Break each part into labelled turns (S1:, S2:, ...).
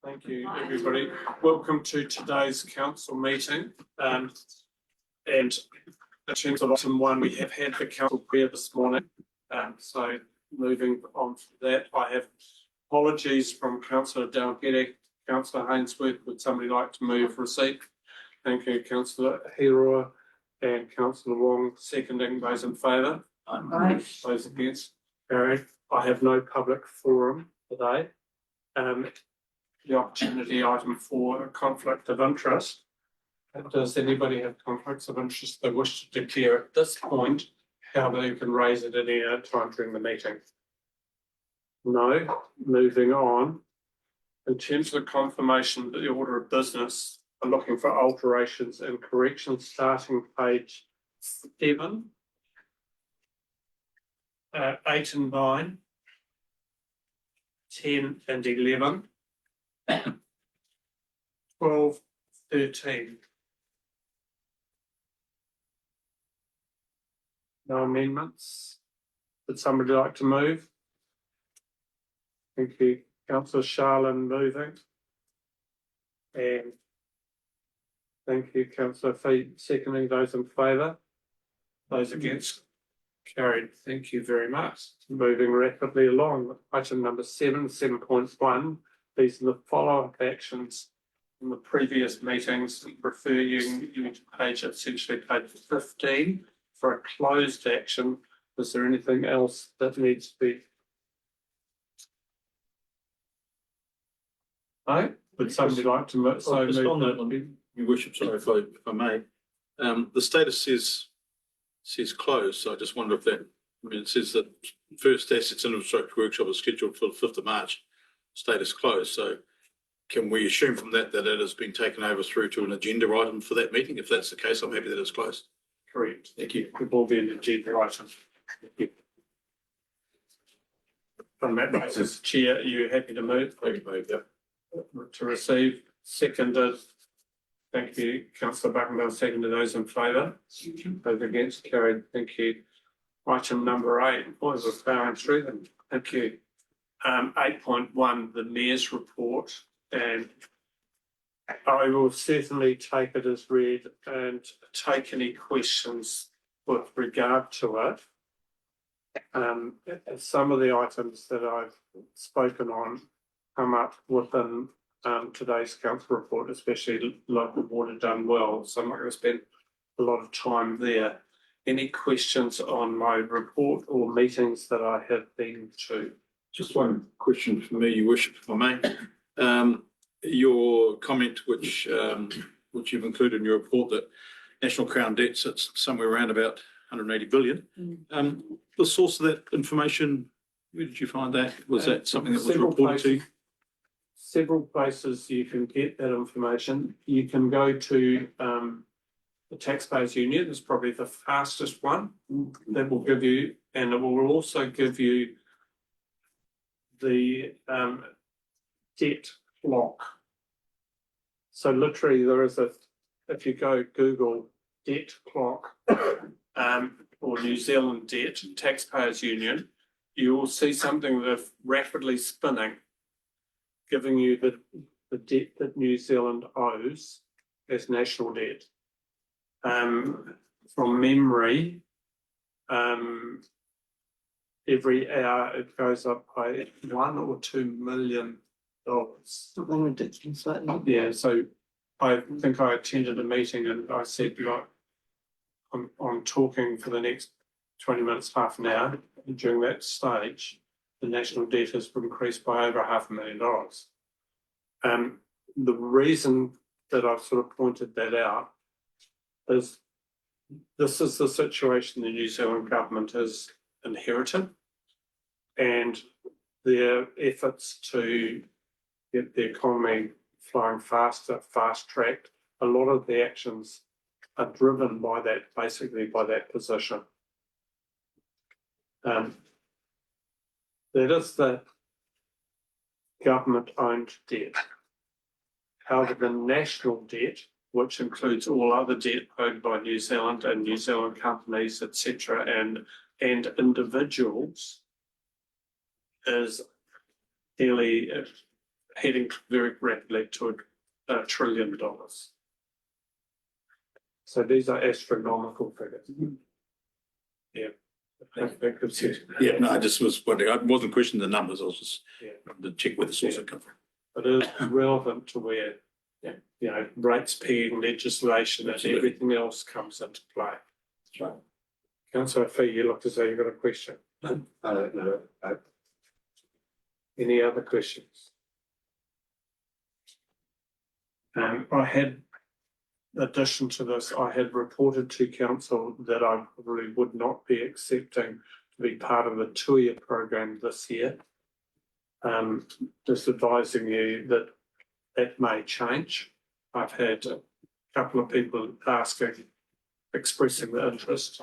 S1: Thank you, everybody. Welcome to today's council meeting. And in terms of item one, we have had the council prayer this morning. So moving on from that, I have apologies from Councillor Dalgety, Councillor Hainsworth. Would somebody like to move receipt? Thank you, Councillor Heroa and Councillor Wong seconding. Those in favour?
S2: Aye.
S1: Those against? Carried. I have no public forum today. The opportunity item for a conflict of interest. Does anybody have conflicts of interest they wish to declare at this point? How they can raise it at any time during the meeting? No. Moving on. In terms of the confirmation that the order of business are looking for alterations and corrections starting page 7, 8 and 9, 10 and 11, 12, 13. No amendments. Would somebody like to move? Thank you. Councillor Sharlin moving. And thank you, Councillor Fee seconding. Those in favour? Those against? Carried. Thank you very much. Moving rapidly along. Item number 7, 7.1. These are the follow-up actions from the previous meetings. Refer you to page, essentially page 15 for a closed action. Is there anything else that needs to be? No? Would somebody like to move?
S3: So just on that one, Your Worship, sorry if I may. The status says closed, so I just wonder if that, I mean, it says that first assets and infrastructure workshop is scheduled for the 5th of March. Status closed. So can we assume from that that it has been taken over through to an agenda item for that meeting? If that's the case, I'm happy that it's closed.
S1: Correct. Thank you. It will be an agenda item. Thank you. From that basis, Chair, are you happy to move?
S3: I can move that.
S1: To receive. Seconded. Thank you. Councillor Buckenbill seconded. Those in favour? Those against? Carried. Thank you. Item number 8. Boys, we're powering through them. Thank you. 8.1, the Mayor's report, and I will certainly take it as read and take any questions with regard to it. Some of the items that I've spoken on come up within today's council report, especially local water done well, so I'm not going to spend a lot of time there. Any questions on my report or meetings that I have been to?
S3: Just one question for me, Your Worship, if I may. Your comment, which you've included in your report, that National Crown debt sits somewhere around about 180 billion. The source of that information, where did you find that? Was that something that was reported to you?
S1: Several places you can get that information. You can go to the Taxpayers Union. It's probably the fastest one that will give you, and it will also give you the debt clock. So literally there is if you go Google debt clock or New Zealand debt, Taxpayers Union, you will see something that's rapidly spinning, giving you the debt that New Zealand owes as national debt. From memory, every hour it goes up by $1 or $2 million.
S2: Something ridiculous like that.
S1: Yeah, so I think I attended a meeting and I said, look, I'm talking for the next 20 minutes, half an hour. And during that stage, the national debt has increased by over $500,000. The reason that I've sort of pointed that out is this is the situation the New Zealand government has inherited, and their efforts to get the economy flowing faster, fast-tracked, a lot of the actions are driven by that, basically by that position. That is the government-owned debt. However, the national debt, which includes all other debt owed by New Zealand and New Zealand companies, etc., and individuals, is fairly heading very rapidly to $1 trillion. So these are astronomical figures. Yeah. That gives you-
S3: Yeah, no, I just was wondering, I wasn't questioning the numbers, I was just
S1: Yeah.
S3: wanted to check where the source had come from.
S1: It is relevant to where, you know, rates pegging legislation and
S3: Absolutely.
S1: everything else comes into play.
S3: That's right.
S1: Councillor Fee, you look as though you've got a question.
S4: I don't know.
S1: Any other questions? I had, in addition to this, I had reported to council that I probably would not be accepting to be part of the 2-year program this year. Just advising you that that may change. I've had a couple of people expressing the interest.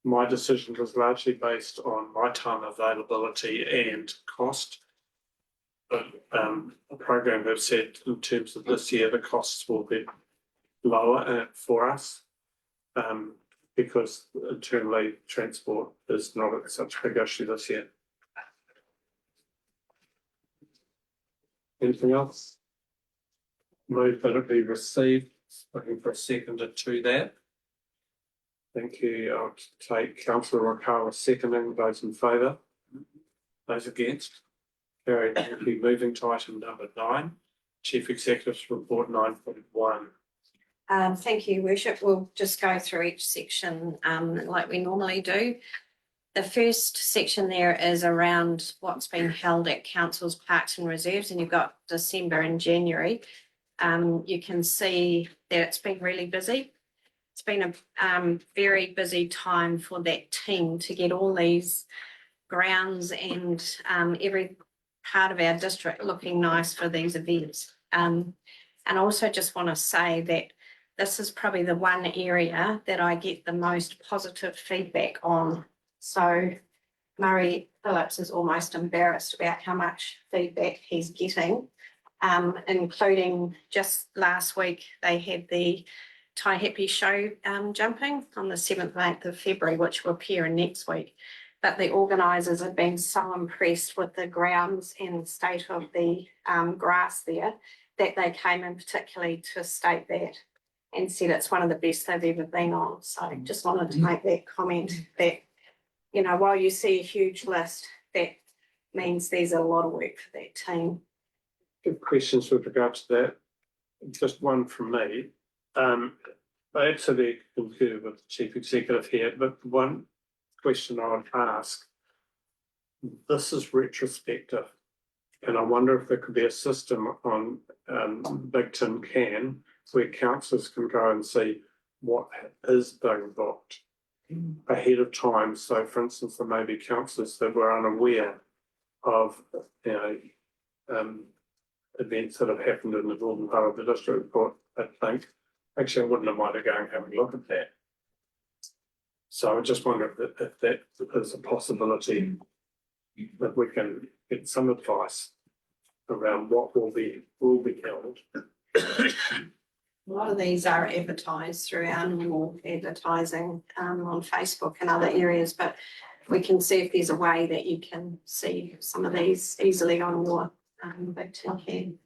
S1: My decision was largely based on my time availability and cost. But the program have said in terms of this year, the costs will be lower for us because internally transport is not such a big issue this year. Anything else? Move that it be received. Looking for a seconder to that. Thank you. I'll take Councillor Rakawa seconding. Those in favour? Those against? Carried. Thank you. Moving to item number 9, Chief Executive's Report 9.1.
S5: Thank you, Worship. We'll just go through each section like we normally do. The first section there is around what's been held at Council's Parks and Reserves, and you've got December and January. You can see that it's been really busy. It's been a very busy time for that team to get all these grounds and every part of our district looking nice for these events. And I also just want to say that this is probably the one area that I get the most positive feedback on. So Murray Phillips is almost embarrassed about how much feedback he's getting, including just last week they had the Taihape show jumping on the 7th and 8th of February, which will appear in next week. But the organisers have been so impressed with the grounds and state of the grass there that they came in particularly to state that and said it's one of the best they've ever been on. So just wanted to make that comment that, you know, while you see a huge list, that means there's a lot of work for that team.
S1: Good questions with regard to that. Just one from me. I absolutely concur with the Chief Executive here, but one question I would ask, this is retrospective, and I wonder if there could be a system on Big Tin Can where councillors can go and see what is being booked ahead of time. So for instance, there may be councillors that were unaware of, you know, events that have happened in the northern part of the district report. I think actually I wouldn't have minded going and having a look at that. So I just wonder if that is a possibility that we can get some advice around what will be held.
S5: A lot of these are advertised through our normal advertising on Facebook and other areas, but we can see if there's a way that you can see some of these easily on your Big Tin Can.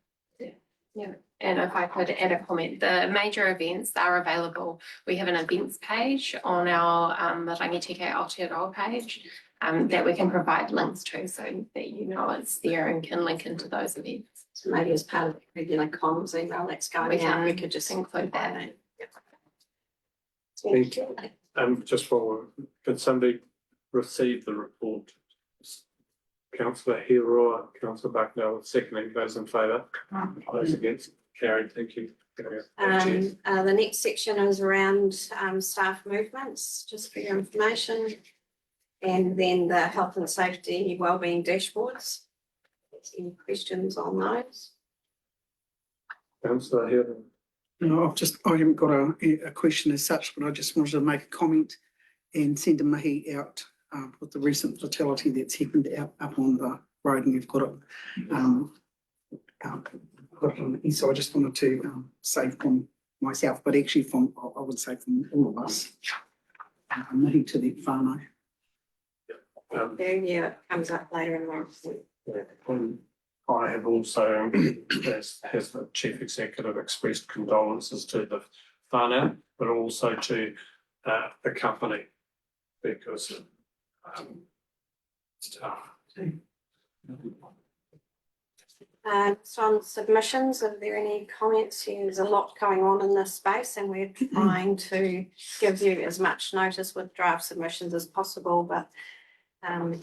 S6: Yeah, and if I could add a comment, the major events are available. We have an events page on our Rangitike Aotearoa page that we can provide links to so that you know it's there and can link into those events.
S5: So maybe as part of the regular comms email that's going out, we could just include that.
S1: Thank you. Just for, can somebody receive the report? Councillor Hiroa, Councillor Bucknell, seconding. Those in favour? Those against? Carried. Thank you.
S5: The next section is around staff movements, just for your information. And then the health and safety wellbeing dashboards. Any questions on those?
S1: Councillor Hiroa.
S2: No, I haven't got a question as such, but I just wanted to make a comment and send a mahi out with the recent fatality that's happened up on the road, and we've got it. So I just wanted to say from myself, but actually from, I would say from all of us, mahi to that whānau.
S5: Yeah, it comes up later in the report.
S1: I have and also has the chief executive expressed condolences to the whānau, but also to the company because it's tough.
S5: So on submissions, are there any comments? There's a lot going on in this space and we're trying to give you as much notice with draft submissions as possible, but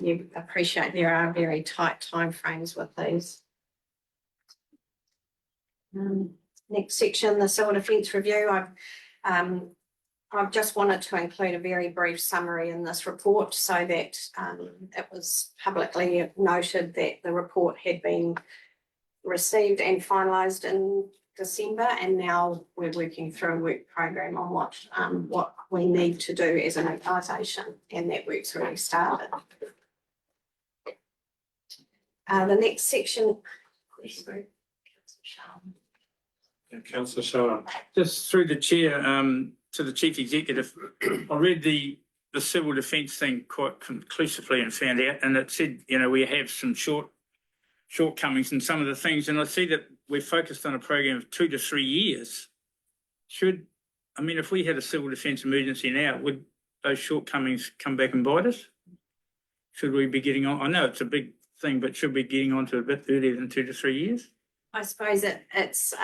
S5: you appreciate there are very tight timeframes with these. Next section, the civil defence review. I've just wanted to include a very brief summary in this report so that it was publicly noted that the report had been received and finalised in December, and now we're working through a work program on what we need to do as an organisation, and that work's already started. The next section.
S1: Councillor Sharon.
S4: Just through the chair, to the chief executive, I read the civil defence thing quite conclusively and found out, and it said, we have some shortcomings in some of the things, and I see that we're focused on a program of 2 to 3 years. If we had a civil defence emergency now, would those shortcomings come back and bite us? Should we be getting on? I know it's a big thing, but should we be getting on to a bit earlier than 2 to 3 years?
S5: I suppose it's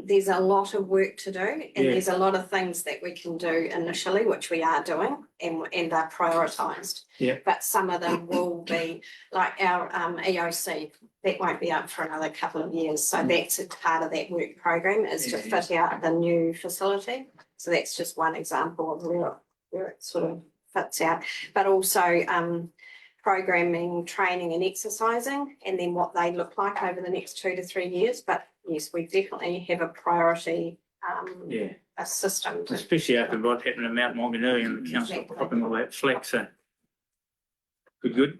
S5: there's a lot of work to do, and there's a lot of things that we can do initially, which we are doing and are prioritised.
S4: Yeah.
S5: But some of them will be like our EOC, that won't be up for another couple of years. So that's a part of that work program is to fit out the new facility. So that's just one example of where it sort of fits out. But also programming, training and exercising, and then what they look like over the next 2 to 3 years. But yes, we definitely have a priority, a system.
S4: Especially after what happened in Mount Maunganui and the council dropping all that slack, so good.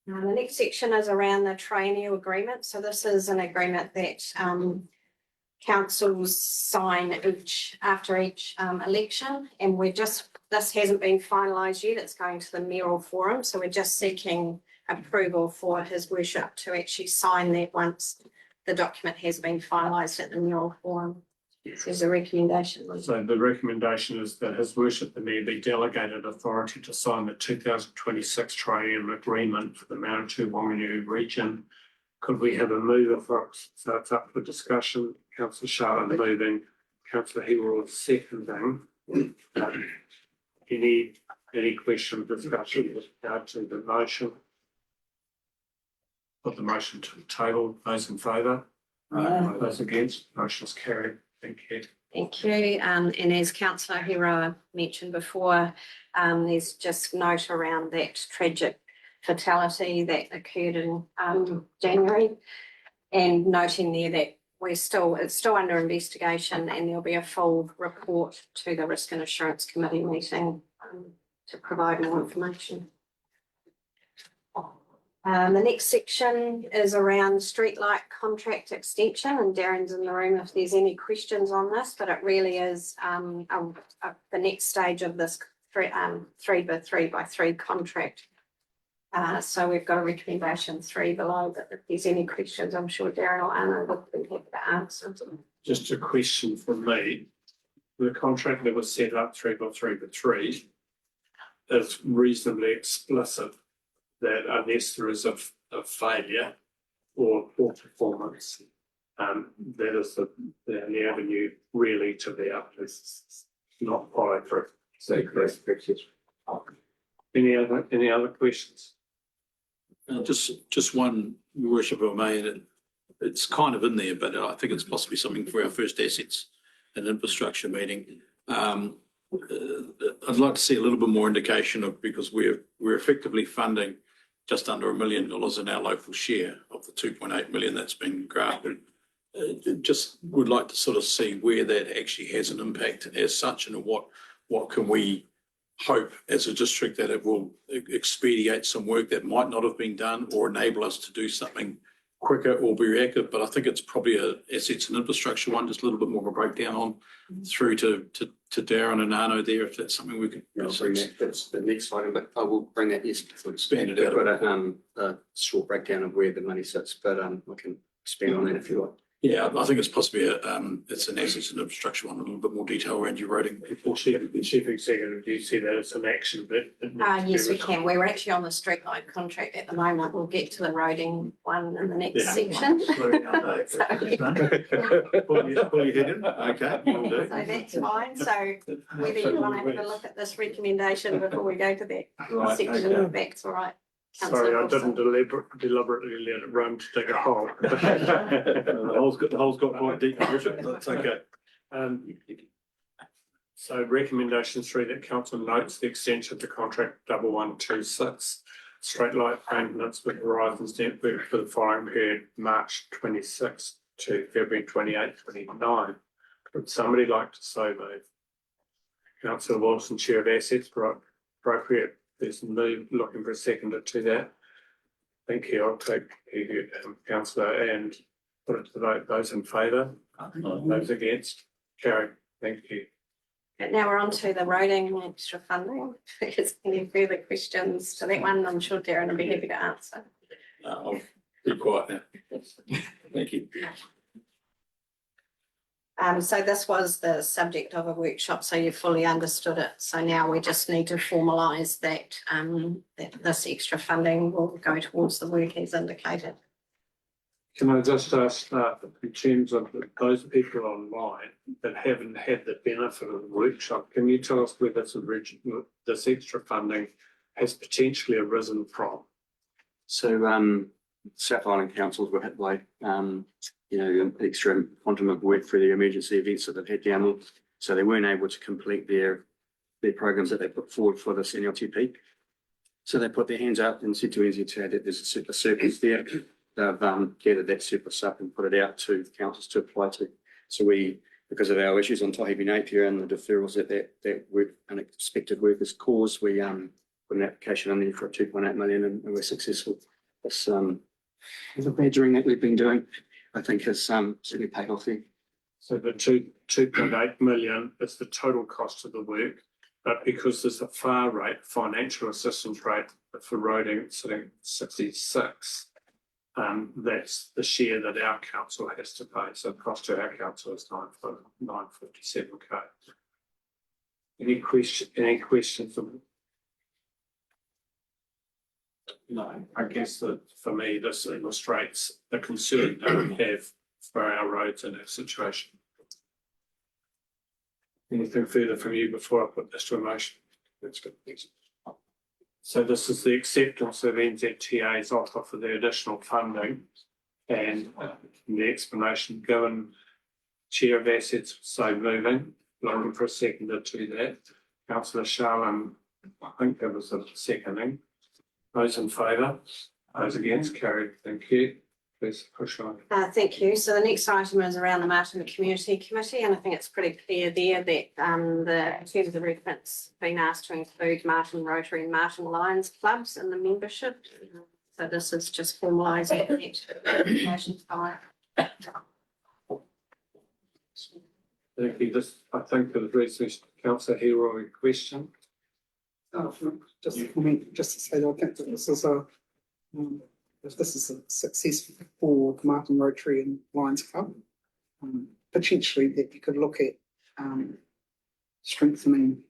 S5: The next section is around the triennial agreement. So this is an agreement that councils sign after each election, and this hasn't been finalised yet. It's going to the mayoral forum, so we're just seeking approval for His Worship to actually sign that once the document has been finalised at the mayoral forum. So there's a recommendation.
S1: So the recommendation is that His Worship the Mayor be delegated authority to sign the 2026 triennial agreement for the Manawatu Wanganui region. Could we have a mover for it? So it's up for discussion. Councillor Charlotte moving, Councillor Hayward seconding. Any question, discussion with regard to the motion? Put the motion to the table. Those in favour? Those against? Motion is carried. Thank you.
S5: Thank you. And as Councillor Hira mentioned before, there's just note around that tragic fatality that occurred in January, and noting there that it's still under investigation, and there'll be a full report to the Risk and Assurance Committee meeting to provide more information. The next section is around streetlight contract extension, and Darren's in the room if there's any questions on this, but it really is the next stage of this 3x3x3 contract. So we've got a recommendation 3 below, but if there's any questions, I'm sure Darren or Anna would be happy to answer.
S1: Just a question from me. The contract that was set up 3x3x3 is reasonably explicit that unless there is a failure or poor performance, that is the avenue really to be up to not follow through. So correct. Any other questions?
S3: Just one, Your Worship, if I may, and it's kind of in there, but I think it's possibly something for our first assets and infrastructure meeting. I'd like to see a little bit more indication of, because we're effectively funding just under $1 million in our local share of the 2.8 million that's been granted. Just would like to sort of see where that actually has an impact as such, and what can we hope as a district that it will expedite some work that might not have been done or enable us to do something quicker or be reactive, but I think it's probably a assets and infrastructure one, just a little bit more of a breakdown on through to Darren and Arno there, if that's something we could.
S7: I'll bring that, that's the next item, but I will bring that, yes.
S3: Expand it out.
S7: But a short breakdown of where the money sits, but I can expand on that if you like.
S3: Yeah, I think it's possibly it's an assets and infrastructure one, a little bit more detail around your roading.
S1: Chief Executive, do you see that as an action bit?
S5: Yes, we can. We're actually on the street light contract at the moment. We'll get to the roading one in the next section.
S3: Pull your head in, okay. will do.
S5: So that's fine. So whether you want to have a look at this recommendation before we go to that
S3: Right,
S5: section,
S3: okay.
S5: that's all right.
S1: Sorry, I
S5: Councillor
S1: didn't deliberately let it run to dig a hole.
S3: The hole's got quite deep, that's okay.
S1: So recommendation 3 that council notes the extension to contract 1126 straight light maintenance with Horizons Network for the following period, March 26 to February 28, 29. Would somebody like to so move? Councillor Wilson, Chair of Assets, appropriate. There's move, looking for a seconder to that. Thank you. I'll take you, councillor, and put it to the vote. Those in favour? Those against? Carried. Thank you.
S5: Now we're on to the roading extra funding. If there's any further questions to that one, I'm sure Darren will be happy to answer.
S3: I'll be quiet now. Thank you.
S5: So this was the subject of a workshop, so you fully understood it. So now we just need to formalise that, that this extra funding will go towards the work as indicated.
S1: Can I just ask, in terms of those people online that haven't had the benefit of the workshop, can you tell us where this extra funding has potentially arisen from?
S7: So South Island councils were hit by extra quantum of work for the emergency events that they've had down there. So they weren't able to complete their programs that they put forward for this NLTP. So they put their hands up and said to NZTA that there's a surplus there. They've gathered that surplus up and put it out to councils to apply to. So we, because of our issues on Taihape Napier and the deferrals that work, unexpected work has caused, we put an application in there for 2.8 million and we're successful. This the badgering that we've been doing, I think has certainly paid off there.
S1: So the 2.8 million is the total cost of the work, but because there's a FAR rate, financial assistance rate for roading, it's sitting at 66. That's the share that our council has to pay. So the cost to our council is 957k. Any questions? No, I guess that for me, this illustrates the concern that we have for our roads in our situation. Anything further from you before I put this to a motion? That's good. Thanks. So this is the acceptance of NZTA's offer for the additional funding and the explanation given. Chair of Assets, so moving, looking for a seconder to that. Councillor Sharlin, I think there was a seconding. Those in favour? Those against? Carried. Thank you. Please push on.
S5: Thank you. So the next item is around the Martin Community Committee, and I think it's pretty clear there that in terms of reference being asked to include Martin Rotary and Martin Lions clubs in the membership. So this is just formalising that. Motion's fine.
S1: Thank you. This, I think, is recently Councillor Hero question.
S2: Just a comment, just to say that I think that this is if this is a success for Martin Rotary and Lions Club, potentially that you could look at strengthening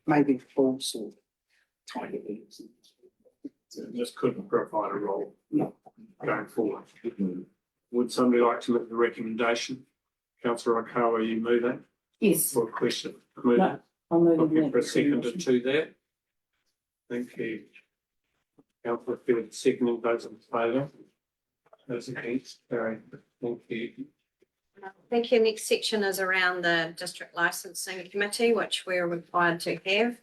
S2: maybe falls or tiny things.
S1: This couldn't provide a role
S2: No.
S1: going forward. Would somebody like to make the recommendation? Councillor Okawa, you move that?
S8: Yes,
S1: For a question? Move
S8: No,
S1: it.
S8: I'll move
S1: Looking for a
S8: that.
S1: seconder to that. Thank you. Councillor Field, seconding, those in favour? Those against? Carried. Thank you.
S5: Thank you. Next section is around the District Licensing Committee, which we're required to have.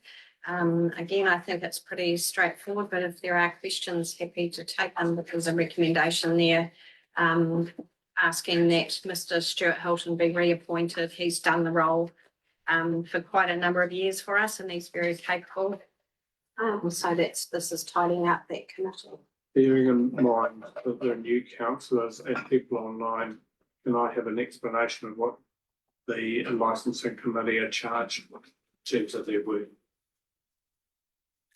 S5: Again, I think it's pretty straightforward, but if there are questions, happy to take them because a recommendation there asking that Mr. Stuart Hilton be reappointed. He's done the role for quite a number of years for us and he's very capable. So this is tidying up that committee.
S1: Bearing in mind that there are new councillors and people online, can I have an explanation of what the licensing committee are charged with in terms of their work?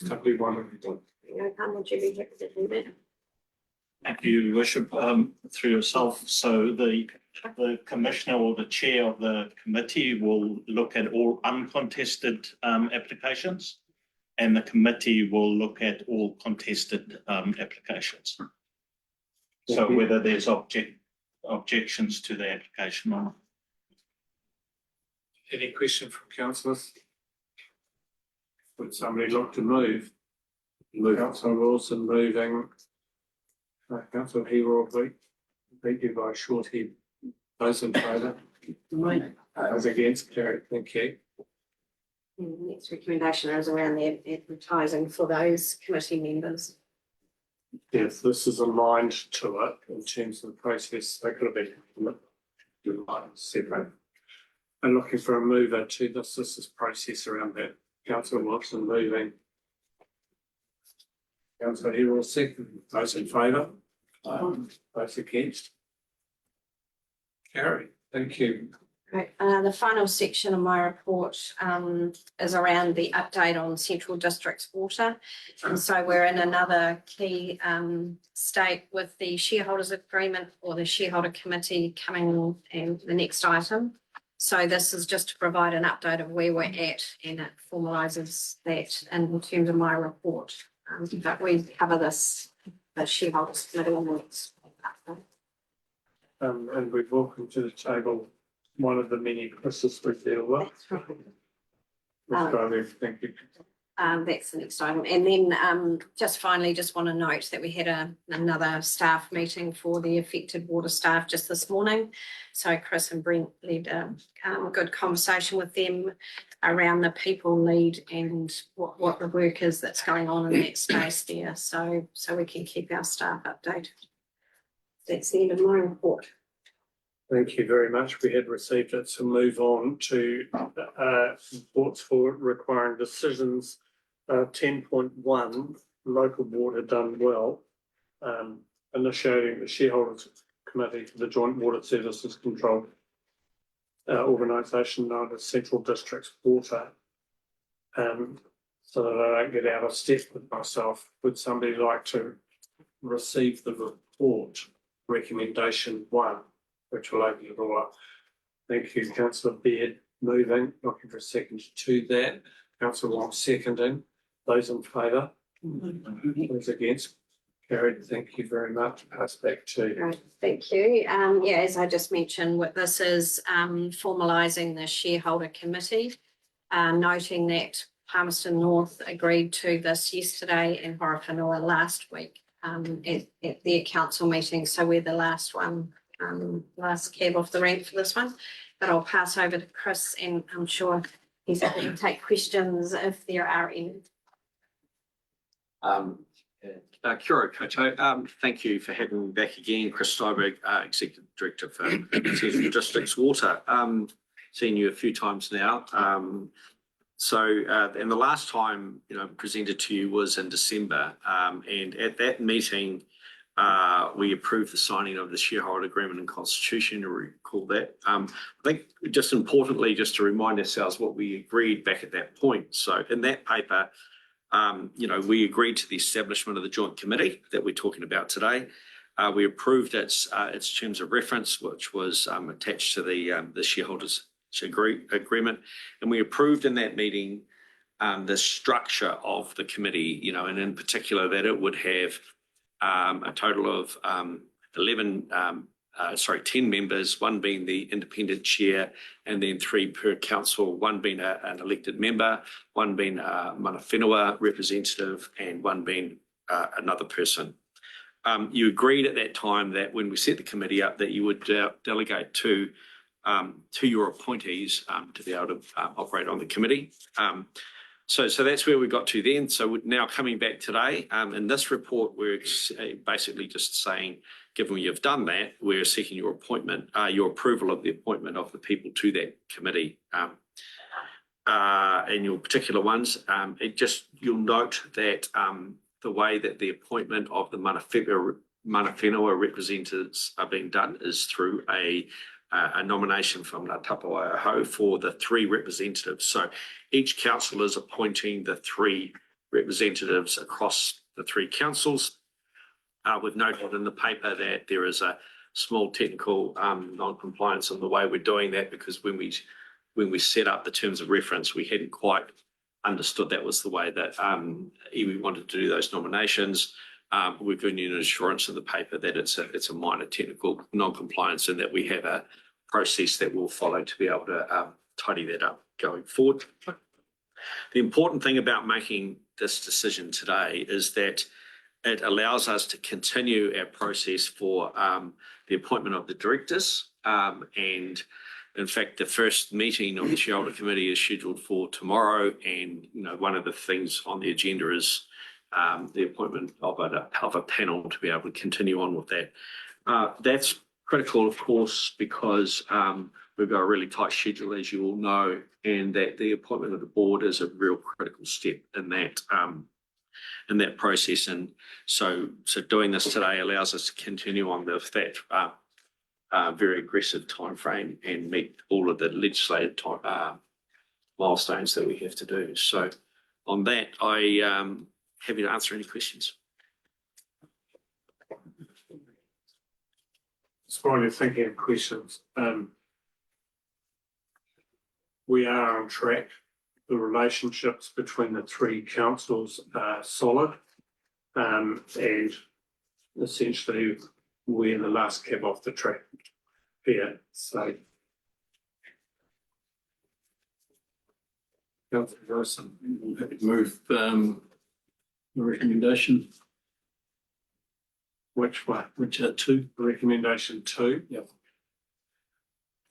S1: Simply one.
S5: Would you be happy to do that?
S8: Thank you, Your Worship, through yourself. So the commissioner or the chair of the committee will look at all uncontested applications, and the committee will look at all contested applications. So whether there's objections to the application or not.
S1: Any question from councillors? Would somebody look to move? Councillor Wilson moving. Councillor Hero beat you by a short head. Those in favour? Those against, carried, thank you.
S5: And the next recommendation is around the advertising for those committee members.
S1: Yes, this is aligned to it in terms of the process. They could have been separate. And looking for a mover to this. This is process around that. Councillor Wilson moving. Councillor Hero second. Those in favour? Those against? Carried. Thank you.
S5: Right, the final section of my report is around the update on Central District's water. And so we're in another key state with the shareholders agreement or the shareholder committee coming in the next item. So this is just to provide an update of where we're at, and it formalises that in terms of my report. But we cover this, the shareholders committee on the next.
S1: And we've welcomed to the table one of the many Chris's we deal with.
S5: That's right.
S1: Ms. Bowley, thank you.
S5: That's the next item. And then just finally, just want to note that we had another staff meeting for the affected water staff just this morning. So Chris and Brent led a good conversation with them around the people need and what the work is that's going on in that space there. So we can keep our staff updated. That's the end of my report.
S1: Thank you very much. We had received it, so move on to reports for requiring decisions. 10.1, local board had done well, initiating the shareholders committee for the Joint Water Services Control organisation known as Central Districts Water. So that I don't get out of step with myself, would somebody like to receive the report, recommendation 1, which will open it all up? Thank you, Councillor Baird moving, looking for a second to that. Councillor Wong seconding. Those in favour? Those against? Carried. Thank you very much. Pass back to.
S5: Right, thank you. Yeah, as I just mentioned, what this is formalising the shareholder committee, noting that Palmerston North agreed to this yesterday and Horowhenua last week at their council meeting. So we're the last one, last cab off the rank for this one. But I'll pass over to Chris, and I'm sure he's happy to take questions if there are any.
S9: Kia ora koutou. Thank you for having me back again. Chris Steiberg, Executive Director for Central Districts Water. Seen you a few times now. And the last time, presented to you was in December. And at that meeting, we approved the signing of the shareholder agreement and constitution, to recall that. I think just importantly, just to remind ourselves what we agreed back at that point. So in that paper, we agreed to the establishment of the joint committee that we're talking about today. We approved its terms of reference, which was attached to the shareholders agreement, and we approved in that meeting the structure of the committee. And in particular that it would have a total of 10 members, one being the independent chair, and then 3 per council, one being an elected member, one being a mana whenua representative, and one being another person. You agreed at that time that when we set the committee up that you would delegate to your appointees to be able to operate on the committee. So that's where we got to then. So we're now coming back today. In this report, we're basically just saying, given you've done that, we're seeking your appointment, your approval of the appointment of the people to that committee. And your particular ones, you'll note that the way that the appointment of the Mana Whenua representatives are being done is through a nomination from Ngā Tapa Waiaho for the 3 representatives. So each council is appointing the 3 representatives across the 3 councils. We've noted in the paper that there is a small technical non-compliance in the way we're doing that, because when we set up the terms of reference, we hadn't quite understood that was the way that iwi wanted to do those nominations. We've given you an assurance in the paper that it's a minor technical non-compliance, and that we have a process that we'll follow to be able to tidy that up going forward. The important thing about making this decision today is that it allows us to continue our process for the appointment of the directors. And in fact, the first meeting of the shareholder committee is scheduled for tomorrow. And, one of the things on the agenda is the appointment of a panel to be able to continue on with that. That's critical, of course, because we've got a really tight schedule, as you all know, and that the appointment of the board is a real critical step in that process. And so doing this today allows us to continue on with that very aggressive timeframe and meet all of the legislative milestones that we have to do. So on that, I happy to answer any questions.
S1: While you're thinking of questions, we are on track. The relationships between the 3 councils are solid, and essentially we're the last cab off the track here. So,
S3: Councillor Harrison, I'm happy to move the recommendation.
S1: which one?
S3: Which are 2.
S1: Recommendation 2.
S3: Yep.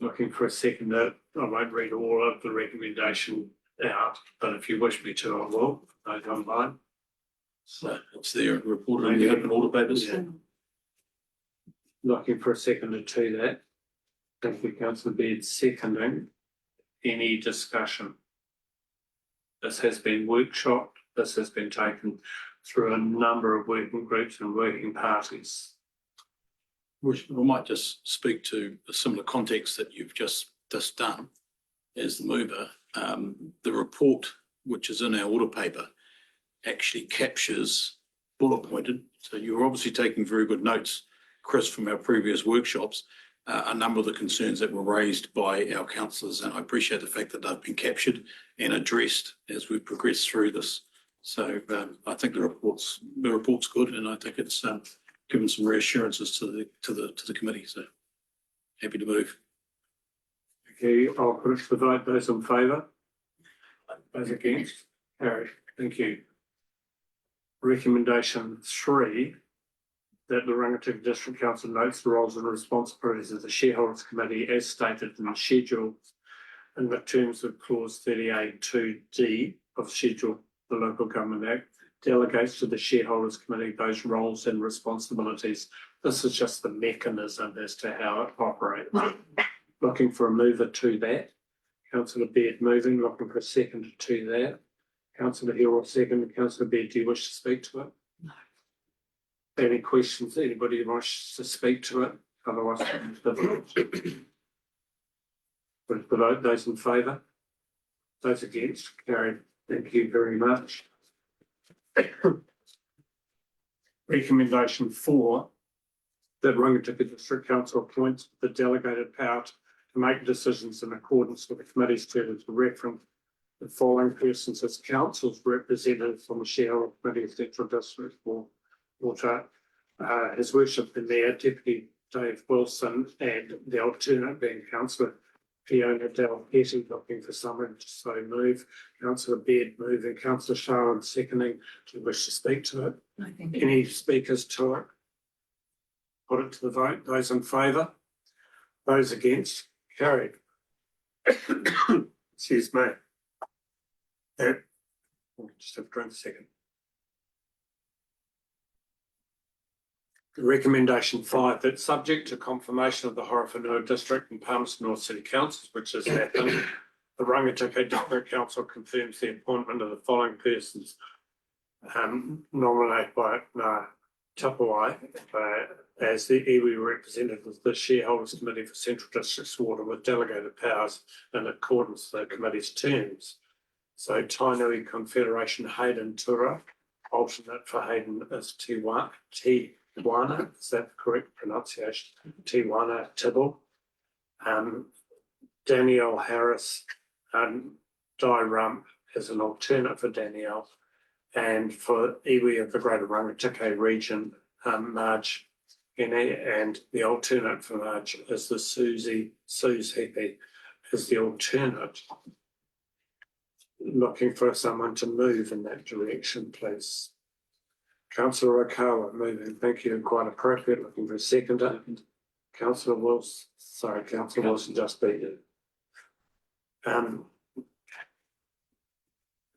S1: Looking for a second. I won't read all of the recommendation out, but if you wish me to, I will. I don't mind.
S3: So it's there reported in the open order papers.
S1: Yeah. Looking for a seconder to that. Thank you, Councillor Baird, seconding. Any discussion? This has been workshopped. This has been taken through a number of working groups and working parties.
S3: We might just speak to a similar context that you've just done as the mover. The report, which is in our order paper, actually captures bullet pointed. So you're obviously taking very good notes, Chris, from our previous workshops, a number of the concerns that were raised by our councillors. And I appreciate the fact that they've been captured and addressed as we progress through this. So I think the report's good, and I think it's given some reassurances to the committee. So happy to move.
S1: Okay, I'll put it to the vote. Those in favour? Those against? Carried. Thank you. Recommendation 3, that the Rangituki District Council notes the roles and responsibilities of the Shareholders Committee as stated in the schedule in the terms of clause 38(2)(d) of schedule the Local Government Act, delegates to the Shareholders Committee those roles and responsibilities. This is just the mechanism as to how it operates. Looking for a mover to that. Councillor Baird moving, looking for a second to that. Councillor Hill second. Councillor Baird, do you wish to speak to it? No. Any questions? Anybody wish to speak to it? Otherwise, those in favour? Those against? Carried. Thank you very much. Recommendation 4, that Rangituki District Council appoints the delegated power to make decisions in accordance with the committee's terms of reference. The following persons as council's representatives from the shareholder committee of Central District for Water. His Worship the Mayor, Deputy Dave Wilson, and the alternate being Councillor Fiona Del-Petty, looking for someone to so move. Councillor Baird moving, Councillor Sharon seconding. Do you wish to speak to it?
S10: No, thank you.
S1: Any speakers to it? Put it to the vote. Those in favour? Those against? Carried. Excuse me. Just have a drink a second. Recommendation 5, that subject to confirmation of the Horowhenua District and Palmerston North City Councils, which has happened, the Rangituki District Council confirms the appointment of the following persons nominate by Tapawai as the iwi representative of the Shareholders Committee for Central Districts Water with delegated powers in accordance with the committee's terms. So Tainui Confederation Hayden Tura, alternate for Hayden is Tiwana, is that the correct pronunciation? Tiwana Tibble. Danielle Harris, Di Rump as an alternate for Danielle. And for iwi of the Greater Rangitikei region, Marge Hene, and the alternate for Marge is the Suze Heapy is the alternate. Looking for someone to move in that direction, please. Councillor Okawa moving, thank you, quite appropriate. Looking for a seconder. Councillor Wilson just beat it.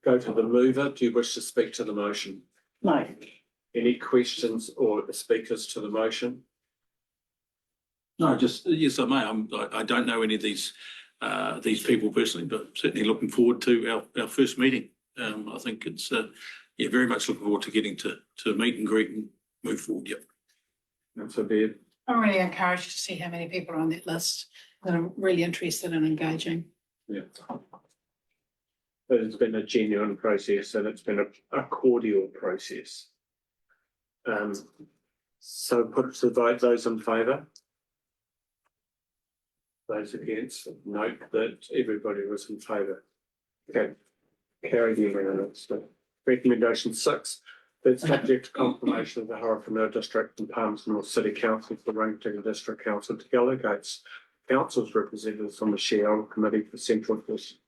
S1: Go to the mover. Do you wish to speak to the motion?
S2: No.
S1: Any questions or speakers to the motion?
S3: No, just, yes, I may. I don't know any of these people personally, but certainly looking forward to our first meeting. I think it's, very much looking forward to getting to meet and greet and move forward, yep.
S1: Councillor Baird.
S10: I'm really encouraged to see how many people are on that list that are really interested in engaging.
S1: Yeah. It's been a genuine process and it's been a cordial process. So put it to vote, those in favour? Those against, note that everybody was in favour. Okay, carried unanimously. Recommendation 6, that subject to confirmation of the Horowhenua District and Palms North City Council for Rangitikei District Council to delegates council's representatives on the Shareholder Committee for Central District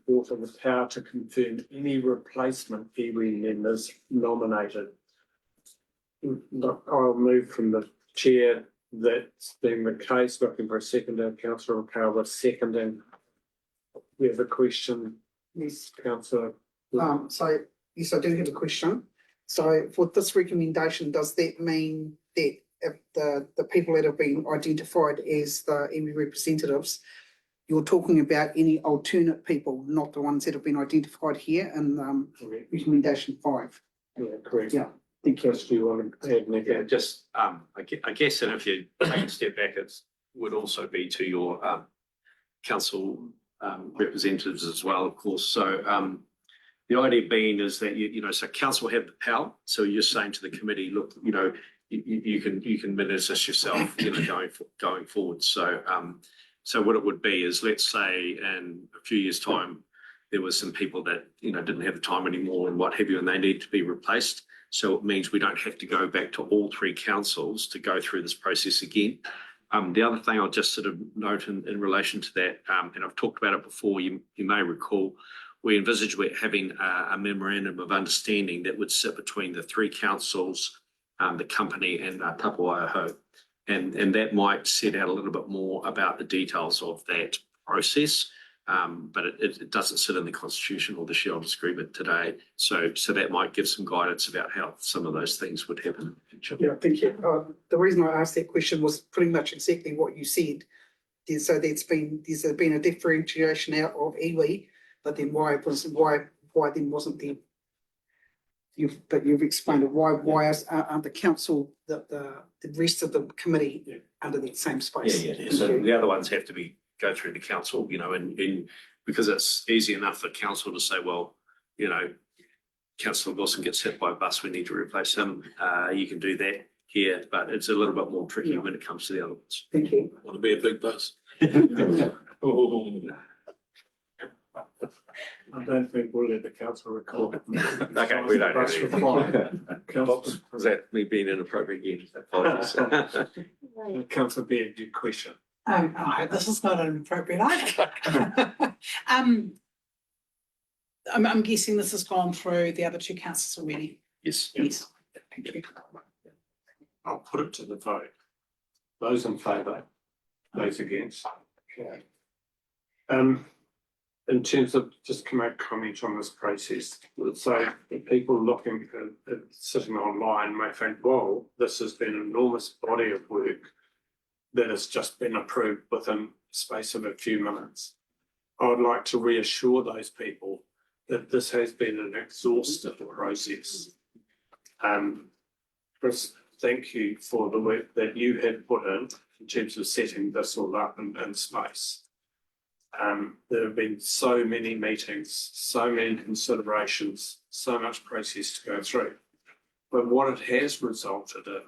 S1: Water with power to confirm any replacement iwi members nominated. I'll move from the chair. That's been the case. Looking for a seconder. Councillor Okawa seconding. We have a question.
S2: Yes.
S1: Councillor.
S2: So yes, I do have a question. So for this recommendation, does that mean that if the people that have been identified as the iwi representatives, you're talking about any alternate people, not the ones that have been identified here in recommendation 5?
S1: Yeah, correct.
S2: Yeah. Thank you.
S1: Do you want to add anything?
S9: Yeah, just, I guess, and if you take a step back, it would also be to your council representatives as well, of course. So the idea being is that so council have the power. So you're saying to the committee, look, you can manage this yourself, going forward. So so what it would be is, let's say in a few years' time, there was some people that didn't have the time anymore and what have you, and they need to be replaced. So it means we don't have to go back to all 3 councils to go through this process again. The other thing I'll just sort of note in relation to that, and I've talked about it before, you may recall, we envisage we're having a memorandum of understanding that would sit between the 3 councils, the company and Tapawai Aho. And that might set out a little bit more about the details of that process. But it doesn't sit in the constitution or the shareholders agreement today. So that might give some guidance about how some of those things would happen in the future.
S2: Yeah, thank you. The reason I asked that question was pretty much exactly what you said. So there's been a differentiation out of iwi, but then why then wasn't there? You've explained it. Why aren't the council the rest of the committee under that same space?
S9: Yeah. So the other ones have to go through the council, and because it's easy enough for council to say, well, Councillor Wilson gets hit by a bus, we need to replace him. You can do that here, but it's a little bit more tricky when it comes to the other ones.
S2: Thank you.
S3: Want to be a big bus?
S1: I don't think we'll let the council record.
S9: Okay, we don't have any.
S1: Councillor
S9: Was that me being inappropriate again? Apologies.
S1: Councillor Baird, your question.
S10: Oh, no, this is not an appropriate item. I'm guessing this has gone through the other 2 councils already.
S9: Yes.
S10: Yes. Thank you.
S1: I'll put it to the vote. Those in favour, those against. Okay. In terms of just can make a comment on this process, so the people looking at sitting online may think, well, this has been an enormous body of work that has just been approved within the space of a few minutes. I would like to reassure those people that this has been an exhaustive process. Chris, thank you for the work that you have put in terms of setting this all up in space. There have been so many meetings, so many considerations, so much process to go through. But what it has resulted in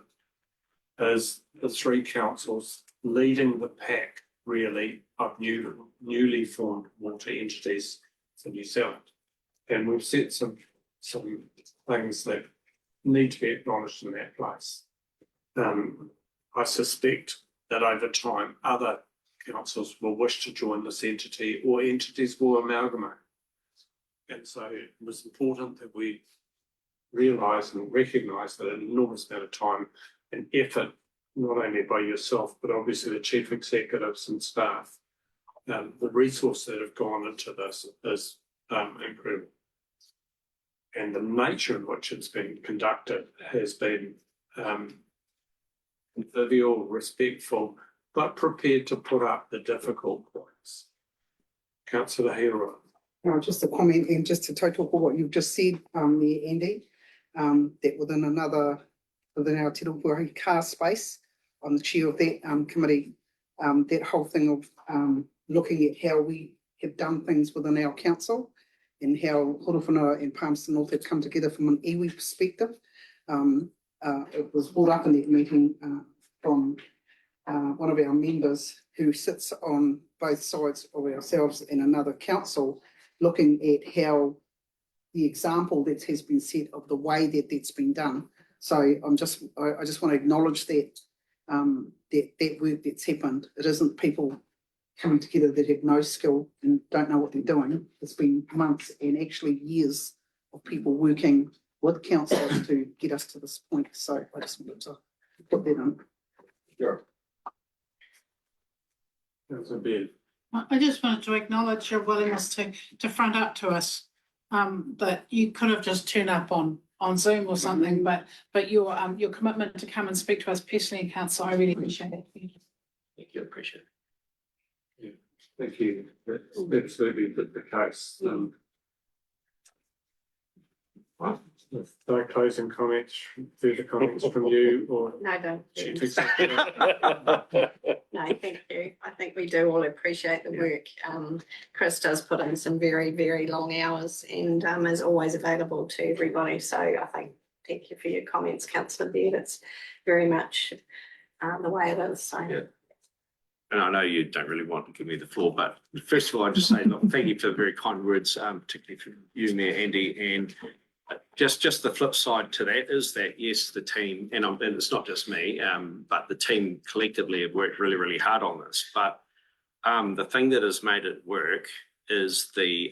S1: is the three councils leading the pack, really, of newly formed water entities for New Zealand. And we've set some things that need to be acknowledged in that place. I suspect that over time, other councils will wish to join this entity, or entities will amalgamate. And so it was important that we realise and recognise that an enormous amount of time and effort, not only by yourself, but obviously the chief executives and staff, the resource that have gone into this is incredible. And the nature in which it's been conducted has been convivial, respectful, but prepared to put up the difficult points. Councillor Hero.
S2: Just a comment and just to talk about what you've just said, there, Andy, that within our Te Raupuahi car space, I'm the chair of that committee, that whole thing of looking at how we have done things within our council and how Horowhenua and Palmerston North have come together from an iwi perspective. It was brought up in that meeting from one of our members who sits on both sides of ourselves and another council, looking at how the example that has been set of the way that that's been done. So I just want to acknowledge that that work that's happened. It isn't people coming together that have no skill and don't know what they're doing. It's been months and actually years of people working with councillors to get us to this point. So I just wanted to put that in.
S1: Sure. Councillor Beard.
S10: I just wanted to acknowledge your willingness to front up to us. That you could have just turned up on Zoom or something, but your commitment to come and speak to us personally in council, I really appreciate it.
S9: Thank you, appreciate it.
S1: Yeah, thank you. That's absolutely the case. No closing comments, further comments from you or
S5: No, don't.
S1: Chief Executive?
S5: No, thank you. I think we do all appreciate the work. Chris does put in some very, very long hours and is always available to everybody. So I think, thank you for your comments, Councillor Beard. It's very much the way it is. So.
S9: Yeah. And I know you don't really want to give me the floor, but first of all, I'd just say, look, thank you for the very kind words, particularly from you, Mayor Andy. And just the flip side to that is that, yes, the team, and it's not just me, but the team collectively have worked really, really hard on this. But the thing that has made it work is the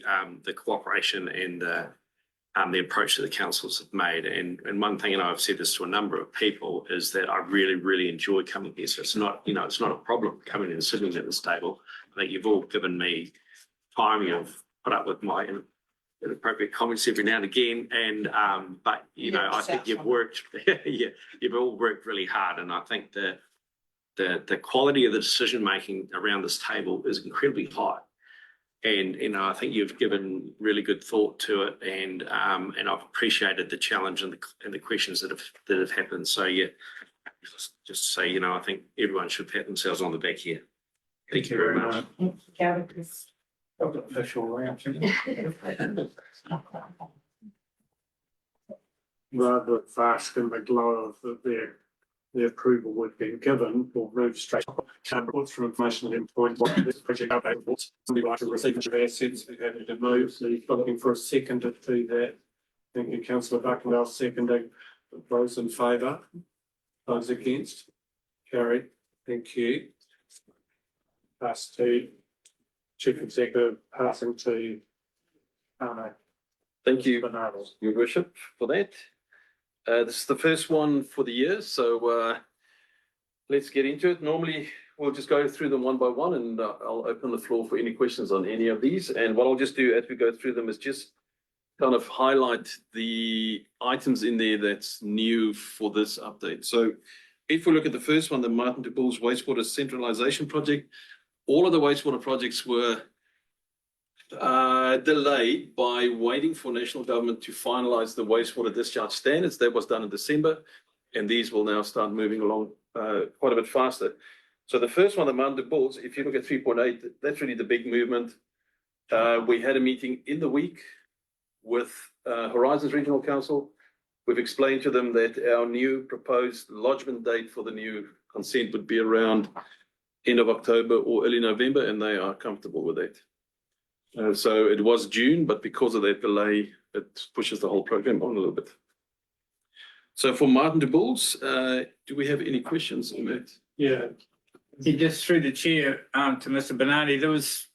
S9: cooperation and the approach that the councils have made. And one thing, and I've said this to a number of people, is that I really, really enjoy coming here. So it's not, it's not a problem coming and sitting at this table. I think you've all given me time. You've put up with my inappropriate comments every now and again. And but I think you've worked, you've all worked really hard. And I think the quality of the decision making around this table is incredibly high. And I think you've given really good thought to it, and I've appreciated the challenge and the questions that have happened. So yeah, just to say, I think everyone should pat themselves on the back here. Thank you very much.
S1: Official reaction. Rather fast in the glow of the approval would be given, we'll move straight reports from information and point what this project update reports. Somebody like to receive your assets, we're happy to move. So you're looking for a second to do that. Thank you, Councillor Buckendale, seconding. Those in favour? Those against? Carried. Thank you. Pass to Chief Executive, passing to Arno.
S11: Thank you,
S1: Bernardo.
S11: Your Worship, for that. This is the first one for the year, so let's get into it. Normally, we'll just go through them one by one, and I'll open the floor for any questions on any of these. And what I'll just do as we go through them is just kind of highlight the items in there that's new for this update. So if we look at the first one, the Martin de Bulls wastewater centralisation project, all of the wastewater projects were delayed by waiting for national government to finalize the wastewater discharge standards. That was done in December, and these will now start moving along quite a bit faster. So the first one, the Mountain Dew Bulls, if you look at 3.8, that's really the big movement. We had a meeting in the week with Horizons Regional Council. We've explained to them that our new proposed lodgement date for the new consent would be around end of October or early November, and they are comfortable with that. So it was June, but because of that delay, it pushes the whole program on a little bit. So for Martin de Bulls, do we have any questions on that?
S1: Yeah,
S4: Just through the chair to Mr. Bernardi, there was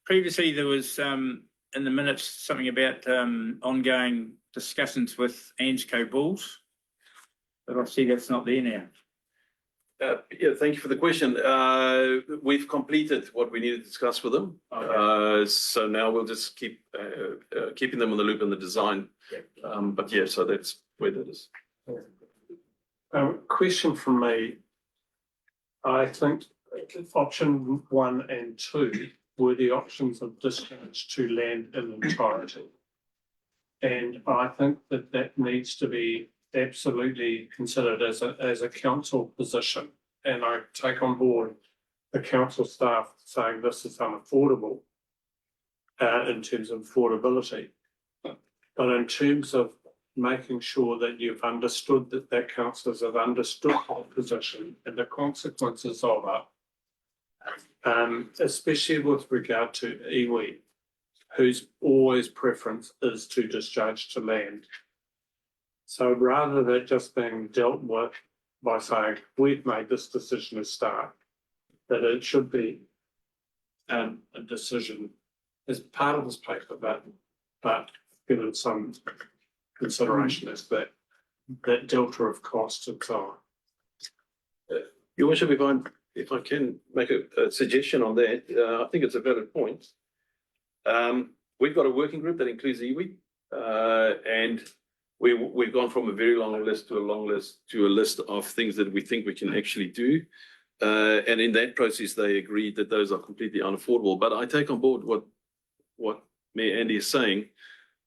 S4: in the minutes something about ongoing discussions with ANZCO Bulls, but I see that's not there now.
S11: Yeah, thank you for the question. We've completed what we needed to discuss with them. So now we'll just keep keeping them on the loop in the design. But yeah, so that's where that is.
S1: question from me. I think option 1 and 2 were the options of discharge to land in entirety. And I think that that needs to be absolutely considered as a council position. And I take on board the council staff saying this is unaffordable in terms of affordability. But in terms of making sure that you've understood that councillors have understood the position and the consequences of it, especially with regard to iwi, whose always preference is to discharge to land. So rather than just being dealt with by saying, we've made this decision to start, that it should be a decision as part of this paper, but given some consideration as that delta of cost and so on.
S11: Your worship, if I can make a suggestion on that, I think it's a valid point. We've got a working group that includes iwi, and we've gone from a very long list to a list of things that we think we can actually do. And in that process, they agreed that those are completely unaffordable. But I take on board what Mayor Andy is saying.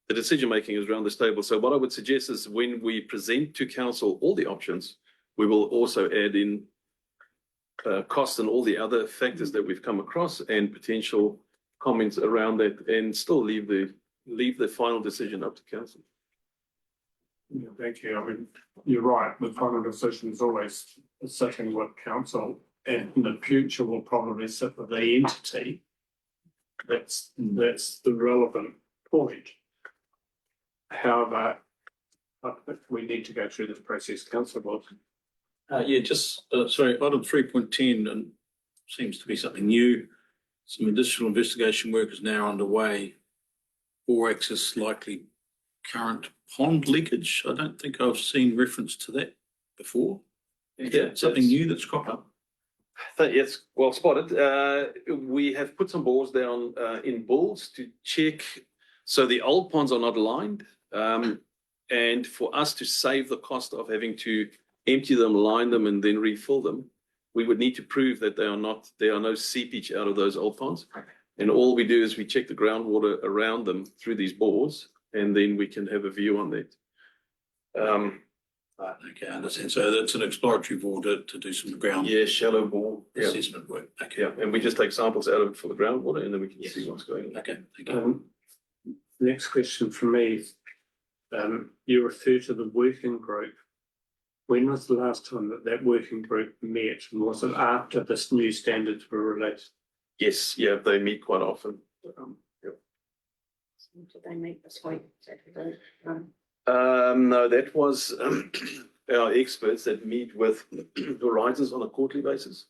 S11: The decision making is around this table. So what I would suggest is when we present to council all the options, we will also add in costs and all the other factors that we've come across and potential comments around that, and still leave the final decision up to council.
S1: Yeah, thank you. I mean, you're right. The final decision is always sitting with council, and in the future will probably sit with the entity. That's the relevant point. However, I think we need to go through this process, councillor Wilson.
S3: Yeah, just, sorry, item 3.10 and seems to be something new. Some additional investigation work is now underway. 4-axis likely current pond leakage. I don't think I've seen reference to that before.
S11: Yeah,
S3: Something new that's cropped up.
S11: Yes, well spotted. We have put some bores down in Bulls to check. So the old ponds are not lined. And for us to save the cost of having to empty them, line them, and then refill them, we would need to prove that there are no seepage out of those old ponds. And all we do is we check the groundwater around them through these bores, and then we can have a view on that.
S3: Okay, I understand. So that's an exploratory bore to do some ground
S11: Shallow bore.
S3: assessment work. Okay.
S11: Yeah, and we just take samples out of it for the groundwater, and then we can see what's going on.
S3: Okay, thank you.
S1: Next question from me. You refer to the working group. When was the last time that working group met? And was it after this new standards were released?
S11: Yes, yeah, they meet quite often.
S5: Did they meet this week?
S11: No, that was our experts that meet with Horizons on a quarterly basis.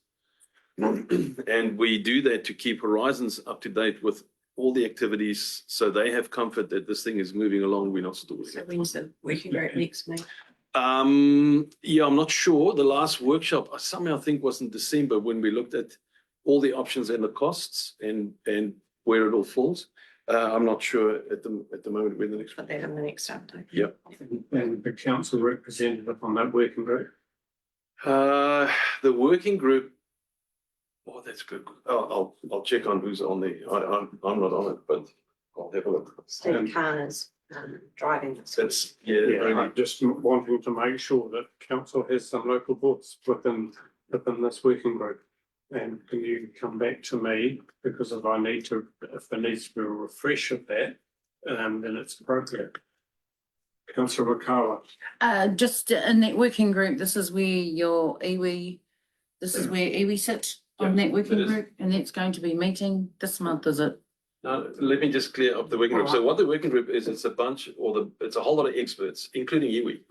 S11: And we do that to keep Horizons up to date with all the activities, so they have comfort that this thing is moving along. We're not stalling.
S5: So when's the working group next meet?
S11: Yeah, I'm not sure. The last workshop I somehow think was in December when we looked at all the options and the costs and where it all falls. I'm not sure at the moment when the next one.
S5: Put that in the next update.
S11: Yep.
S1: And the council representative on that working group?
S11: The working group. Oh, that's good. I'll check on who's on there. I'm not on it, but I'll have a look.
S5: Steve Khan is driving this.
S11: That's, yeah,
S1: Yeah,
S11: really.
S1: I'm just wanting to make sure that council has some local boards within this working group. And can you come back to me, because if there needs to be a refresh of that, then it's appropriate. Councillor Rakawa.
S12: Just in that working group, this is where your iwi, this is where iwi sit on that working
S11: it is.
S12: group, and that's going to be meeting this month, is it?
S11: Now, let me just clear up the working group. So what the working group is, it's a bunch, it's a whole lot of experts, including iwi.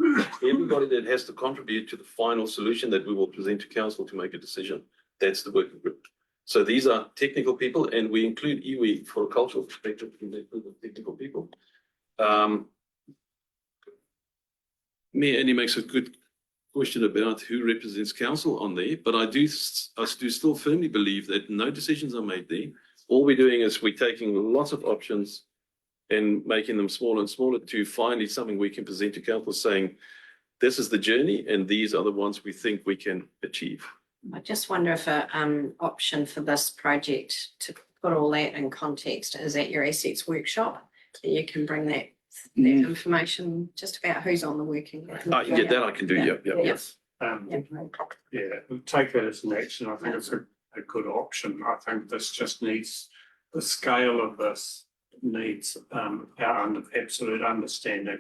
S11: Everybody that has to contribute to the final solution that we will present to council to make a decision. That's the working group. So these are technical people, and we include iwi for a cultural perspective, we include the technical people. Mayor Andy makes a good question about who represents council on there, but I do still firmly believe that no decisions are made there. All we're doing is we're taking lots of options and making them smaller and smaller to finally something we can present to council saying, this is the journey and these are the ones we think we can achieve.
S5: I just wonder if a option for this project to put all that in context is at your assets workshop, that you can bring that information just about who's on the working group.
S11: Yeah, that I can do, yeah.
S5: Yes.
S1: Yeah, take that as an action. I think it's a good option. I think this just needs, the scale of this needs our absolute understanding.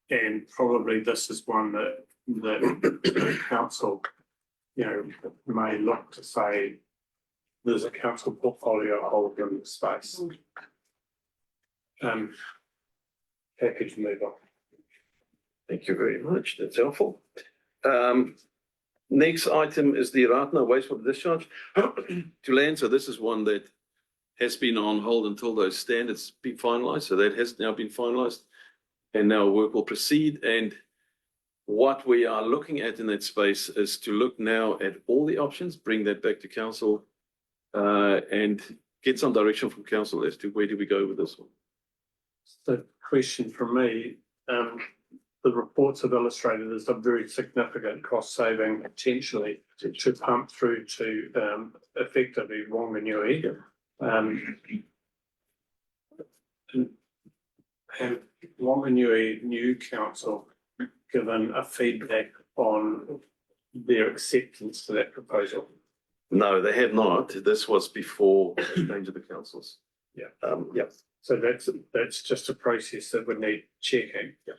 S1: And probably this is one that the council, may look to say, there's a council portfolio hold in the space. Happy to move on.
S11: Thank you very much. That's helpful. Next item is the Ratna wastewater discharge to land. So this is one that has been on hold until those standards be finalized. So that has now been finalized and now work will proceed. And what we are looking at in that space is to look now at all the options, bring that back to council and get some direction from council as to where do we go with this one.
S1: The question from me, the reports have illustrated there's a very significant cost saving potentially to pump through to effectively Wanganui. Have Wanganui new council given a feedback on their acceptance to that proposal?
S11: No, they have not. This was before the change of the councils.
S1: Yeah. So that's just a process that would need checking.
S11: Yeah.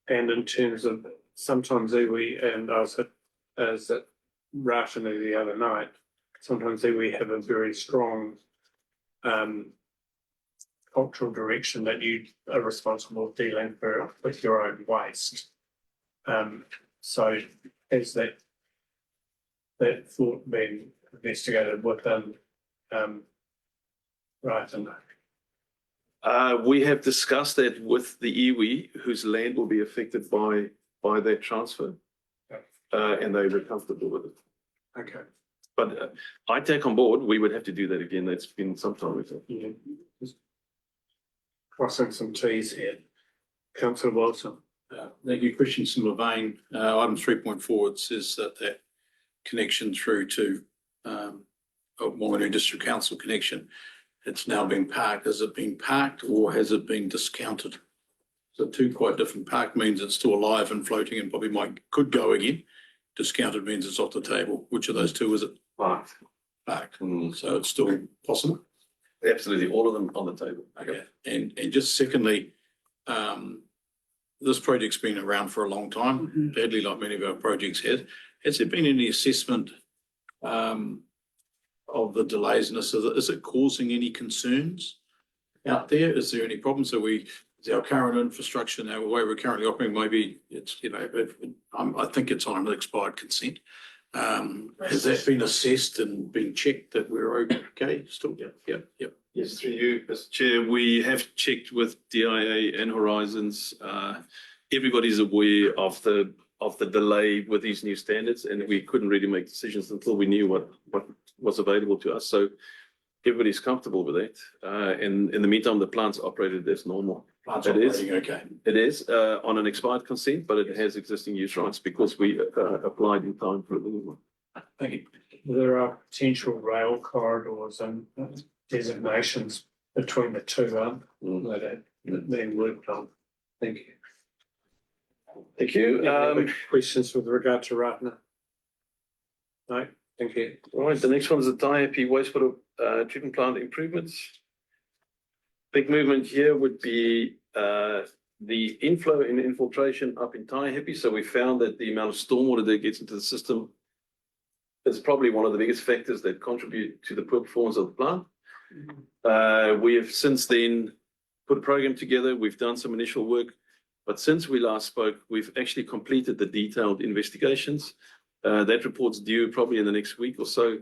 S1: And in terms of sometimes iwi, and I was at Ratana the other night, sometimes iwi have a very strong cultural direction that you are responsible for dealing with your own waste. So has that thought been investigated within Ratana?
S11: We have discussed that with the iwi, whose land will be affected by that transfer, and they were comfortable with it.
S1: Okay.
S11: But I take on board, we would have to do that again. That's been some time with it.
S1: Yeah. Just crossing some T's here. Councillor Wilson.
S3: Thank you, question similar vein. Item 3.4, it says that connection through to Wanganui District Council connection, it's now being parked. Has it been parked or has it been discounted? So two quite different. Parked means it's still alive and floating and probably could go again. Discounted means it's off the table. Which of those two is it?
S11: Parked.
S3: Parked. So it's still possible?
S11: Absolutely, all of them on the table.
S3: Okay. And just secondly, this project's been around for a long time, badly like many of our projects have. Has there been any assessment of the delays in this? Is it causing any concerns out there? Is there any problems? Is our current infrastructure now, the way we're currently operating, maybe it's, I think it's on an expired consent. Has that been assessed and been checked that we're okay still? Yeah.
S11: Yes, through you, Mr. Chair, we have checked with DIA and Horizons. Everybody's aware of the delay with these new standards, and we couldn't really make decisions until we knew what was available to us. So everybody's comfortable with that. And in the meantime, the plant's operated as normal.
S3: Plant's
S11: It is.
S3: operating okay.
S11: It is on an expired consent, but it has existing use rights because we applied in time for the new one.
S3: Thank you.
S1: There are potential rail corridors and designations between the two, that then worked on. Thank you.
S11: Thank you.
S1: Any other questions with regard to Ratana? No, thank you.
S11: All right, the next one is the Taihape wastewater treatment plant improvements. Big movement here would be the inflow and infiltration up in Taihape. So we found that the amount of stormwater that gets into the system is probably one of the biggest factors that contribute to the poor performance of the plant. We have since then put a program together. We've done some initial work, but since we last spoke, we've actually completed the detailed investigations. That report's due probably in the next week or so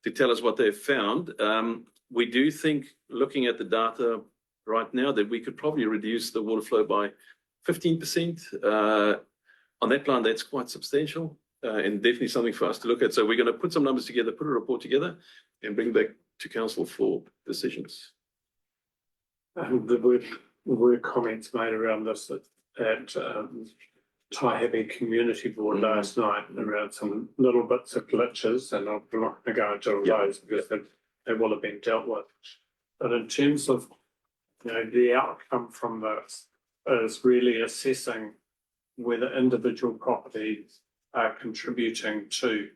S11: to tell us what they've found. We do think, looking at the data right now, that we could probably reduce the water flow by 15%. On that plant, that's quite substantial and definitely something for us to look at. So we're going to put some numbers together, put a report together and bring back to council for decisions.
S1: There were comments made around this at Taihape Community Board last night around some little bits of glitches, and I'm not going to go into those because they will have been dealt with. But in terms of, you know, the outcome from this is really assessing whether individual properties are contributing to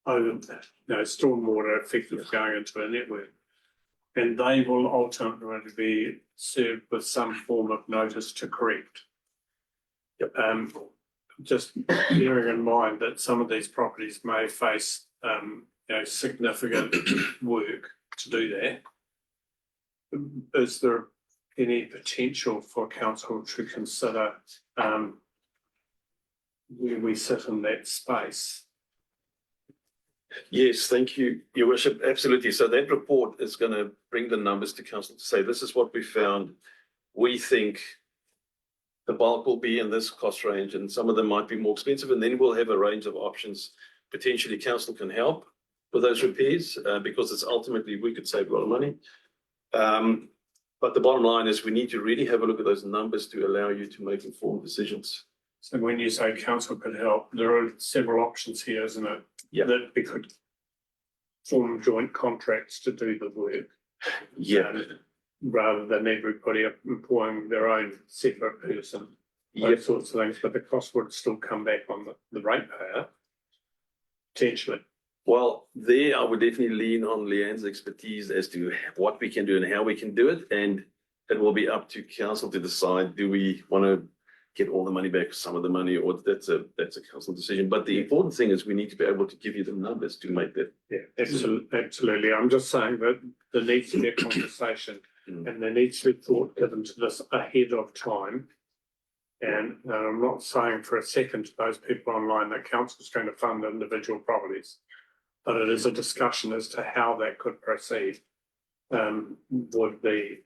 S1: stormwater effectively going into a network. And they will ultimately be served with some form of notice to correct. Just bearing in mind that some of these properties may face significant work to do that. Is there any potential for council to consider where we sit in that space?
S11: Yes, thank you, Your Worship. Absolutely. So that report is going to bring the numbers to council to say, this is what we found. We think the bulk will be in this cost range and some of them might be more expensive. And then we'll have a range of options. Potentially council can help with those repairs because it's ultimately, we could save a lot of money. But the bottom line is we need to really have a look at those numbers to allow you to make informed decisions.
S1: So when you say council could help, there are several options here, isn't it?
S11: Yeah.
S1: That we could form joint contracts to do the work.
S11: Yeah.
S1: Rather than everybody employing their own separate person. Those sorts of things, but the cost would still come back on the ratepayer. Potentially.
S11: Well, there I would definitely lean on Leanne's expertise as to what we can do and how we can do it. And it will be up to council to decide, do we want to get all the money back, some of the money, or that's a council decision. But the important thing is we need to be able to give you the numbers to make that.
S1: Yeah, absolutely. I'm just saying that there needs to be a conversation and there needs to be thought given to this ahead of time. And I'm not saying for a second to those people online that council is going to fund individual properties, but it is a discussion as to how that could proceed. Would be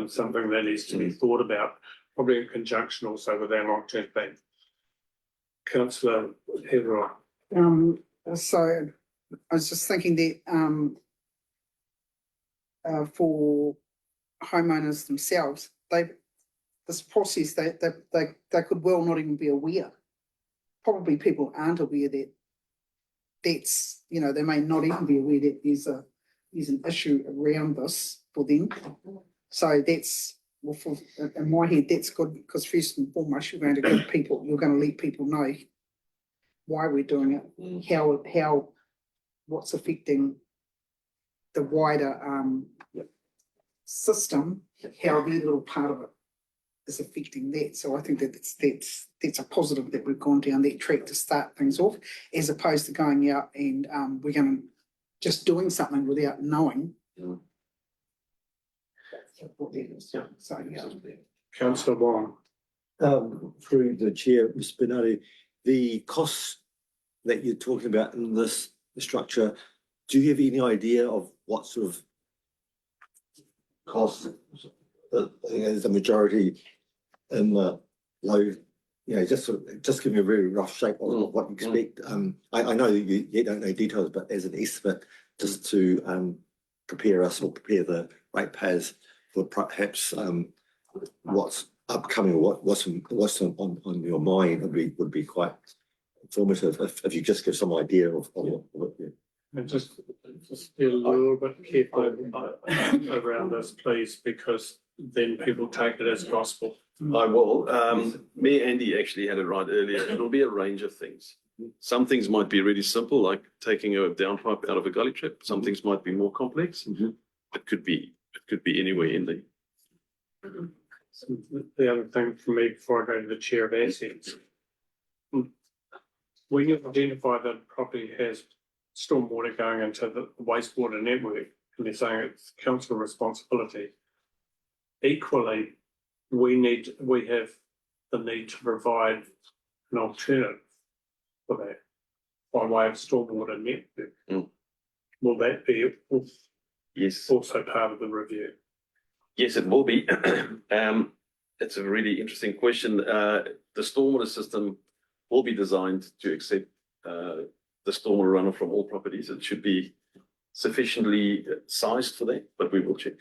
S1: something that needs to be thought about, probably in conjunction also with our long-term plan. Councillor Heather.
S2: So I was just thinking that for homeowners themselves, this process they could well not even be aware. Probably people aren't aware that that's, you know, they may not even be aware that there's an issue around this for them. So that's, well, in my head, that's good because first and foremost, you're going to let people know why we're doing it, how what's affecting the wider system, how their little part of it is affecting that. So I think that that's a positive that we've gone down that track to start things off, as opposed to going out and we're going to just doing something without knowing. What that is.
S1: Yeah.
S2: So yeah.
S1: Councillor Wong.
S13: Through the chair, Ms. Bernardi, the costs that you're talking about in this structure, do you have any idea of what sort of costs is the majority in the low? You know, just give me a very rough shape of what you expect. I know you don't know details, but as an estimate, just to prepare the ratepayers for perhaps what's upcoming, what's on your mind would be quite informative if you just give some idea of it.
S1: And just be a little bit careful around this, please, because then people take it as gospel.
S11: I will. Me and Andy actually had it right earlier. It'll be a range of things. Some things might be really simple, like taking a downpipe out of a gully trap. Some things might be more complex. It could be anywhere in the.
S1: The other thing for me, before I go to the chair of assets, when you identify that property has stormwater going into the wastewater network, and they're saying it's council responsibility, equally, we have the need to provide an alternative for that by way of stormwater network. Will that be
S11: Yes.
S1: also part of the review?
S11: Yes, it will be. It's a really interesting question. The stormwater system will be designed to accept the stormwater runoff from all properties. It should be sufficiently sized for that, but we will check.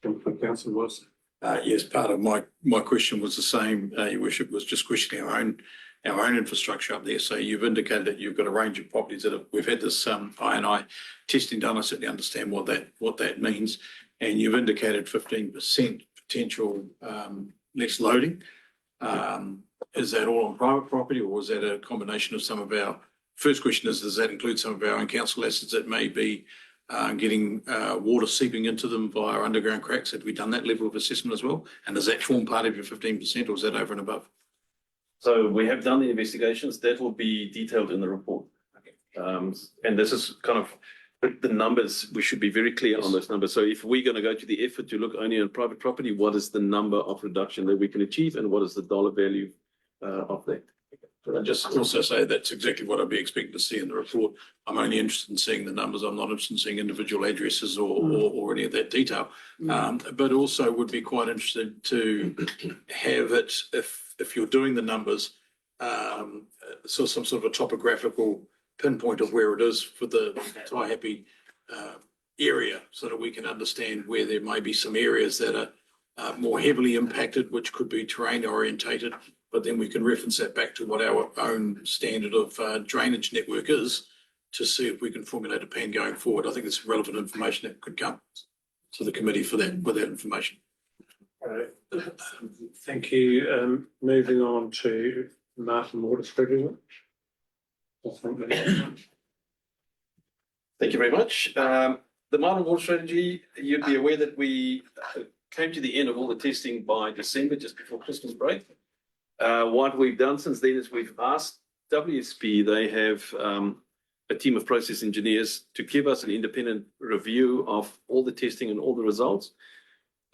S1: Councillor Wilson.
S3: Yes, part of my question was the same, Your Worship, was just questioning our own infrastructure up there. So you've indicated that you've got a range of properties we've had this I&I testing done. I certainly understand what that means. And you've indicated 15% potential less loading. Is that all on private property, or is that a combination of some of our, first question is, does that include some of our own council assets that may be getting water seeping into them via underground cracks? Have we done that level of assessment as well? And does that form part of your 15%, or is that over and above?
S11: So we have done the investigations. That will be detailed in the report. And this is kind of the numbers. We should be very clear on those numbers. So if we're going to go to the effort to look only on private property, what is the number of reduction that we can achieve, and what is the dollar value of that?
S3: But I just also say that's exactly what I'd be expecting to see in the report. I'm only interested in seeing the numbers. I'm not interested in seeing individual addresses or any of that detail. But also would be quite interested to have it, if you're doing the numbers, so some sort of a topographical pinpoint of where it is for the Taihape area, so that we can understand where there may be some areas that are more heavily impacted, which could be terrain orientated. But then we can reference that back to what our own standard of drainage network is, to see if we can formulate a plan going forward. I think it's relevant information that could come to the committee for that, with that information.
S1: Thank you. Moving on to Martin Water Strategy.
S11: Thank you very much. The Martin Water Strategy, you'd be aware that we came to the end of all the testing by December, just before Christmas break. What we've done since then is we've asked WSP, they have a team of process engineers, to give us an independent review of all the testing and all the results.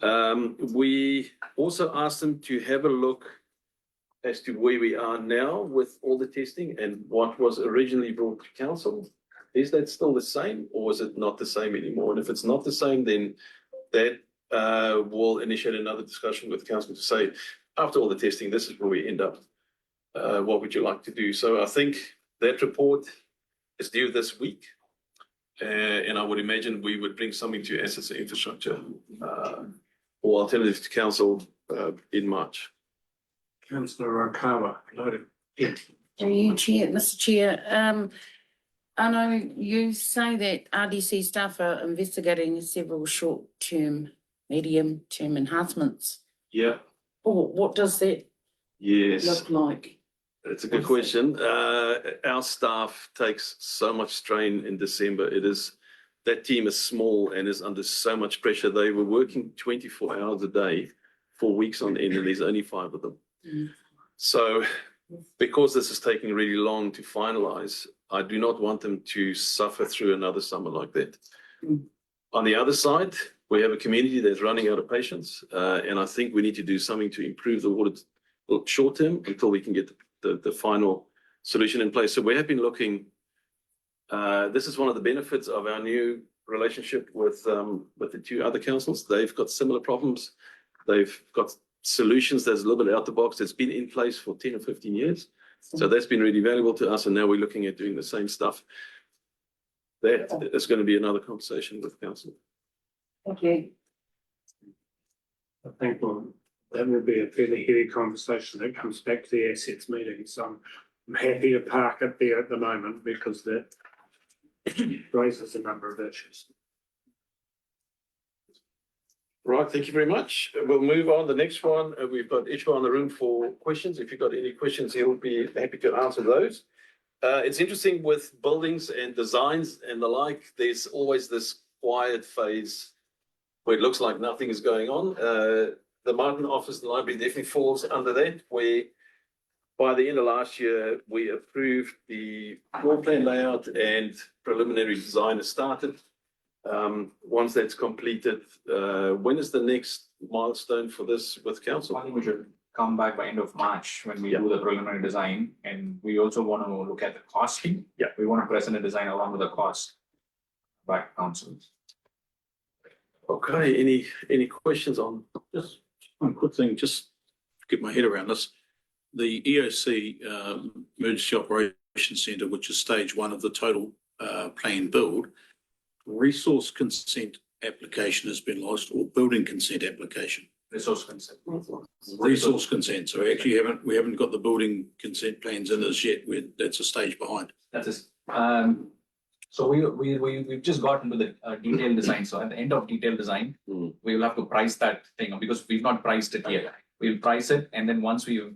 S11: We also asked them to have a look as to where we are now with all the testing and what was originally brought to council. Is that still the same, or is it not the same anymore? And if it's not the same, then that will initiate another discussion with council to say, after all the testing, this is where we end up. What would you like to do? So I think that report is due this week. And I would imagine we would bring something to assets and infrastructure or alternatives to council in March.
S1: Councillor Okawa, noted.
S12: Through you, Chair, Mr. Chair. I know you say that RDC staff are investigating several short-term, medium-term enhancements.
S11: Yeah.
S12: What does that look like?
S11: It's a good question. Our staff takes so much strain in December. That team is small and is under so much pressure. They were working 24 hours a day for weeks on end, and there's only 5 of them. So because this is taking really long to finalize, I do not want them to suffer through another summer like that. On the other side, we have a community that's running out of patience, and I think we need to do something to improve the water short term until we can get the final solution in place. So we have been looking. This is one of the benefits of our new relationship with the 2 other councils. They've got similar problems. They've got solutions that's a little bit out the box, that's been in place for 10 or 15 years. So that's been really valuable to us, and now we're looking at doing the same stuff. That is going to be another conversation with council.
S12: Thank you.
S1: I think that will be a fairly heavy conversation that comes back to the assets meeting. So I'm happy to park it there at the moment, because raises a number of issues.
S11: Right, thank you very much. We'll move on. The next one, we've got Ishwa on the room for questions. If you've got any questions, he'll be happy to answer those. It's interesting with buildings and designs and the like, there's always this quiet phase where it looks like nothing is going on. The Martin Office and Library definitely falls under that, where by the end of last year, we approved the floor plan layout and preliminary design has started. Once that's completed, when is the next milestone for this with council?
S14: I think we should come back by end of March when we do the preliminary design, and we also want to look at the costing.
S11: Yeah.
S14: We want to present a design along with the cost back to council.
S11: Okay, any questions on just one quick thing, just to get my head around this. The EOC Emergency Operations Centre, which is stage one of the total plan build, resource consent application has been lodged, or building consent application.
S14: Resource consent.
S11: Resource consent. So actually we haven't got the building consent plans in as yet. That's a stage behind.
S14: That is, so we've just got into the detailed design. So at the end of detailed design, we will have to price that thing because we've not priced it yet. We'll price it, and then once the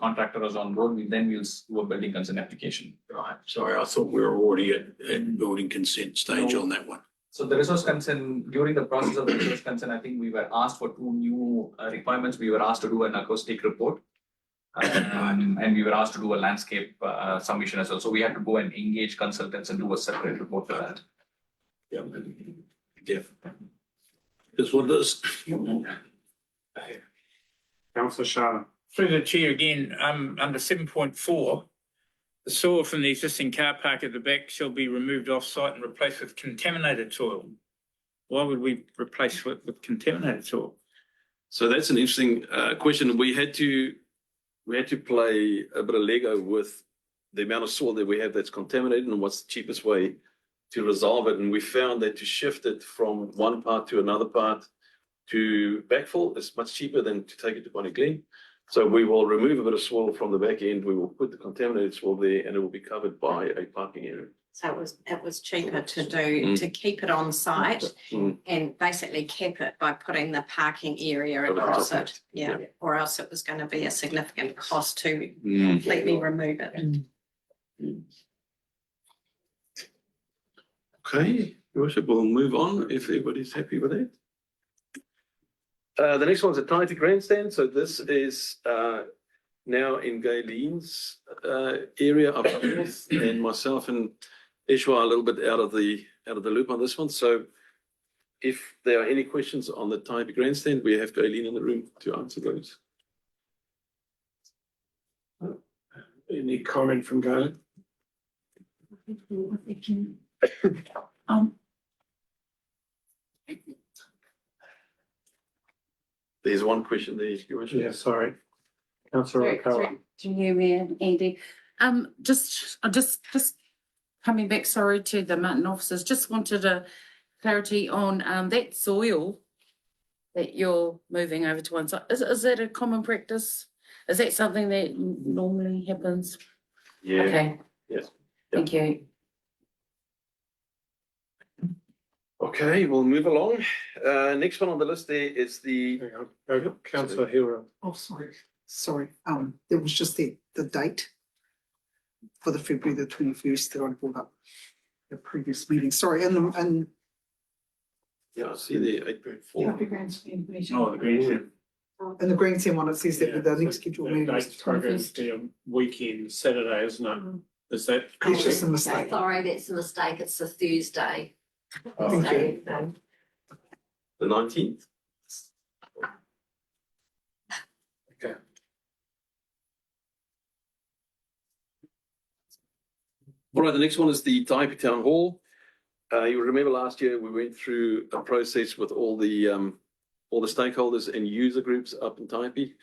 S14: contractor is on board, we'll do a building consent application.
S11: Right. Sorry, I thought we were already at building consent stage on that one.
S14: So the resource consent, during the process of the resource consent, I think we were asked for 2 new requirements. We were asked to do an acoustic report. And we were asked to do a landscape submission as well. So we had to go and engage consultants and do a separate report for that.
S11: Yeah. This one does.
S1: Councillor Sharma.
S4: Through the chair again, under 7.4, the soil from the existing car park at the back shall be removed off-site and replaced with contaminated soil. Why would we replace with contaminated soil?
S11: So that's an interesting question. We had to play a bit of Lego with the amount of soil that we have that's contaminated and what's the cheapest way to resolve it. And we found that to shift it from one part to another part to backfill is much cheaper than to take it to Bonnie Glen. So we will remove a bit of soil from the back end. We will put the contaminated soil there, and it will be covered by a parking area.
S5: So it was cheaper to do, to keep it on site and basically cap it by putting the parking area across it. Yeah, or else it was going to be a significant cost to completely remove it.
S11: Okay, Your Worship, we'll move on if everybody's happy with that. The next one's a Taiti grandstand. So this is now in Galen's area up north, and myself and Ishwa are a little bit out of the loop on this one. So if there are any questions on the Taiti grandstand, we have Galen in the room to answer those.
S1: Any comment from Galen?
S11: There's one question there, Your Worship.
S1: Yeah, sorry. Councillor O'Connor.
S12: To you, Andy. Just coming back, sorry, to the Martin officers, just wanted a clarity on that soil that you're moving over to one side. Is that a common practice? Is that something that normally happens?
S11: Yeah.
S12: Okay.
S11: Yes.
S12: Thank you.
S11: Okay, we'll move along. Next one on the list there is the.
S1: Councillor Hero.
S2: Oh, sorry. There was just the date for the February the 21st that I brought up the previous meeting. Sorry, and
S11: Yeah, I see the 8.4.
S10: Happy grandstand meeting.
S4: Oh, the green.
S2: and the Greentown one, it says that the next scheduled meeting is the
S1: Program's
S2: 21st.
S1: the weekend, Saturday, isn't it? Is that?
S2: It's just a mistake.
S15: Sorry, that's a mistake. It's a Thursday.
S2: Thank you.
S11: The 19th?
S1: Okay.
S11: All right, the next one is the Taipei Town Hall. You remember last year we went through a process with all the stakeholders and user groups up in Taipei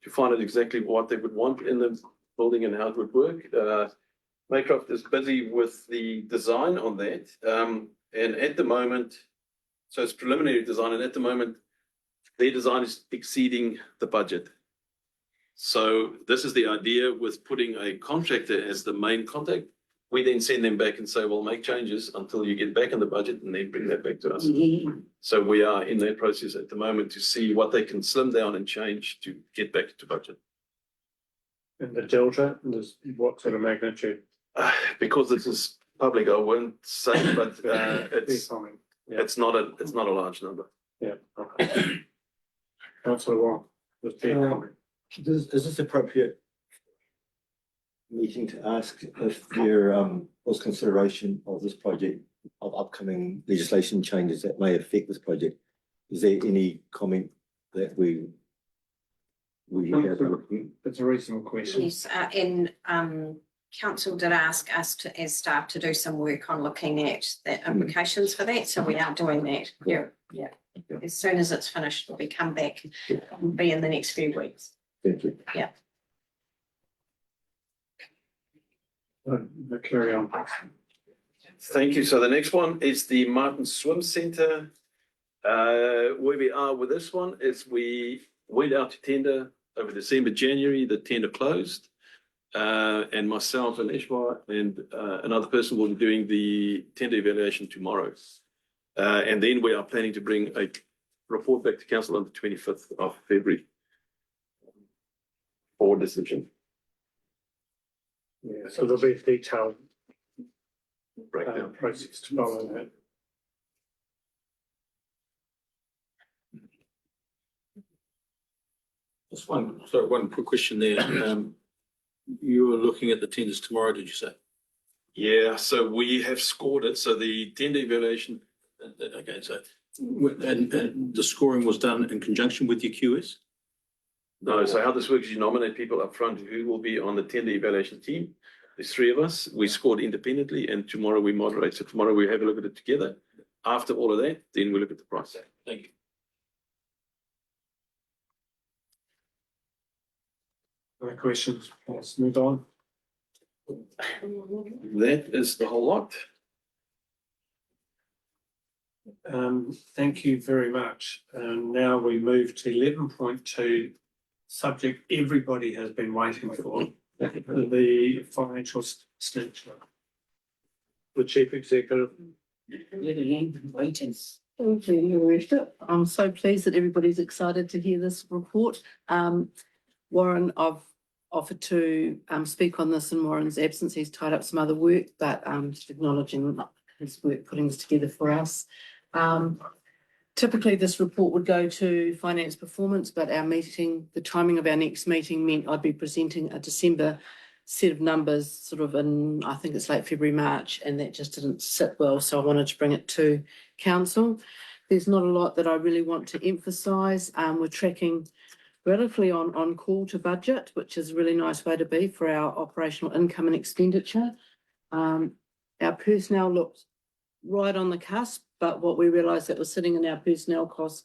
S11: to find out exactly what they would want in the building and how it would work. Maycroft is busy with the design on that. And at the moment, so it's preliminary design, and at the moment, their design is exceeding the budget. So this is the idea with putting a contractor as the main contact We then send them back and say, well, make changes until you get back in the budget and then bring that back to us. So we are in that process at the moment to see what they can slim down and change to get back to budget.
S1: And the delta, there's what sort of magnitude?
S11: Because this is public, I won't say, but it's
S1: Something.
S11: it's not a large number.
S1: Yeah. Okay. Councillor Wong, the fair comment.
S13: Is this appropriate meeting to ask if there was consideration of this project, of upcoming legislation changes that may affect this project? Is there any comment that we have?
S1: It's a reasonable question.
S5: Yes, and council did ask us to, as staff, to do some work on looking at the implications for that, so we are doing that. Yeah. As soon as it's finished, we come back, it'll be in the next few weeks.
S13: Thank you.
S5: Yeah.
S1: Carry on.
S11: Thank you. So the next one is the Martin Swim Centre. Where we are with this one is we went out to tender over December, January, the tender closed. And myself and Ishmael and another person will be doing the tender evaluation tomorrow. And then we are planning to bring a report back to council on the 25th of February for decision.
S1: Yeah, so there'll be a detailed
S11: Breakdown.
S1: process to follow that.
S3: Just one quick question there. You were looking at the tenders tomorrow, did you say?
S11: Yeah, so we have scored it. So the tender evaluation.
S3: Okay, so, and the scoring was done in conjunction with your QS?
S11: No, so how this works is you nominate people up front who will be on the tender evaluation team. There's 3 of us. We scored independently and tomorrow we moderate. So tomorrow we have a look at it together. After all of that, then we look at the price.
S3: Thank you.
S1: Other questions? Let's move on.
S11: That is the whole lot.
S1: Thank you very much. Now we move to 11.2, subject everybody has been waiting for, the financial snitch. The Chief Executive.
S12: Waiting.
S16: Thank you, Your Worship. I'm so pleased that everybody's excited to hear this report. Warren, I've offered to speak on this in Warren's absence. He's tied up some other work, but just acknowledging his work putting this together for us. Typically, this report would go to finance performance, but our meeting, the timing of our next meeting meant I'd be presenting a December set of numbers sort of in, I think it's late February, March, and that just didn't sit well. So I wanted to bring it to council. There's not a lot that I really want to emphasise. We're tracking relatively on call to budget, which is a really nice way to be for our operational income and expenditure. Our personnel looked right on the cusp, but what we realised that was sitting in our personnel costs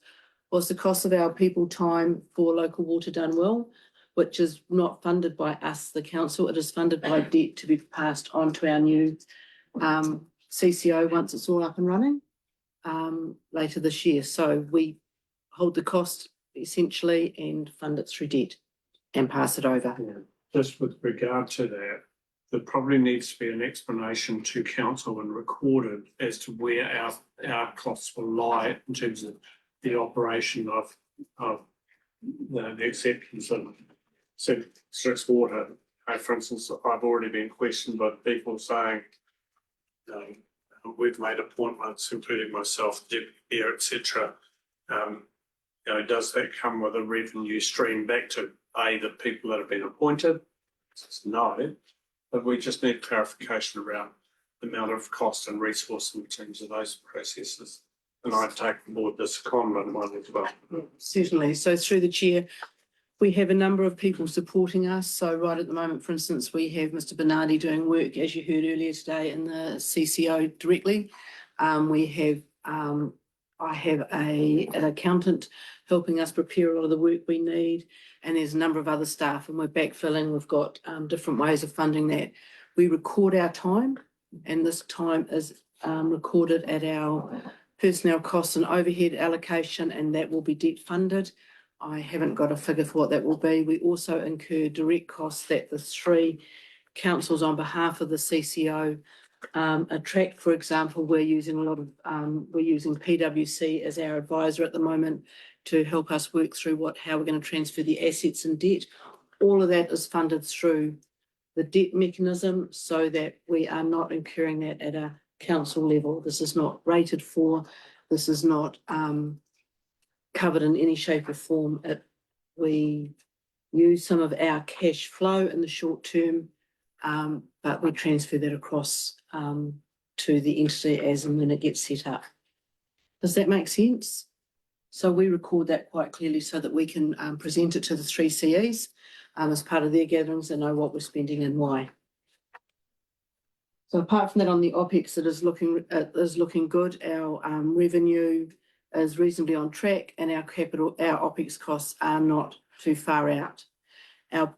S16: was the cost of our people time for local water done well, which is not funded by us, the council. It is funded by debt to be passed on to our new CCO once it's all up and running later this year. So we hold the cost essentially and fund it through debt and pass it over.
S1: Just with regard to that, there probably needs to be an explanation to council and recorded as to where our costs will lie in terms of the operation of the exceptions of strict water. For instance, I've already been questioned by people saying we've made appointments, including myself, deputy mayor, etc. Does that come with a revenue stream back to the people that have been appointed? No, but we just need clarification around the amount of cost and resource in terms of those processes. And I take on board this comment one as well.
S16: Certainly. So through the chair, we have a number of people supporting us. So right at the moment, for instance, we have Mr. Bernardi doing work, as you heard earlier today, in the CCO directly. I have an accountant helping us prepare a lot of the work we need, and there's a number of other staff, and we're backfilling. We've got different ways of funding that. We record our time, and this time is recorded at our personnel costs and overhead allocation, and that will be debt funded. I haven't got a figure for what that will be. We also incur direct costs that the 3 councils on behalf of the CCO. Attract, for example, we're using PwC as our advisor at the moment to help us work through how we're going to transfer the assets and debt. All of that is funded through the debt mechanism so that we are not incurring that at a council level. This is not rated for, this is not covered in any shape or form. We use some of our cash flow in the short term, but we transfer that across to the entity as and when it gets set up. Does that make sense? So we record that quite clearly so that we can present it to the three CEs as part of their gatherings and know what we're spending and why. So apart from that, on the OPEX, it is looking good. Our revenue is reasonably on track, and our OPEX costs are not too far out. Our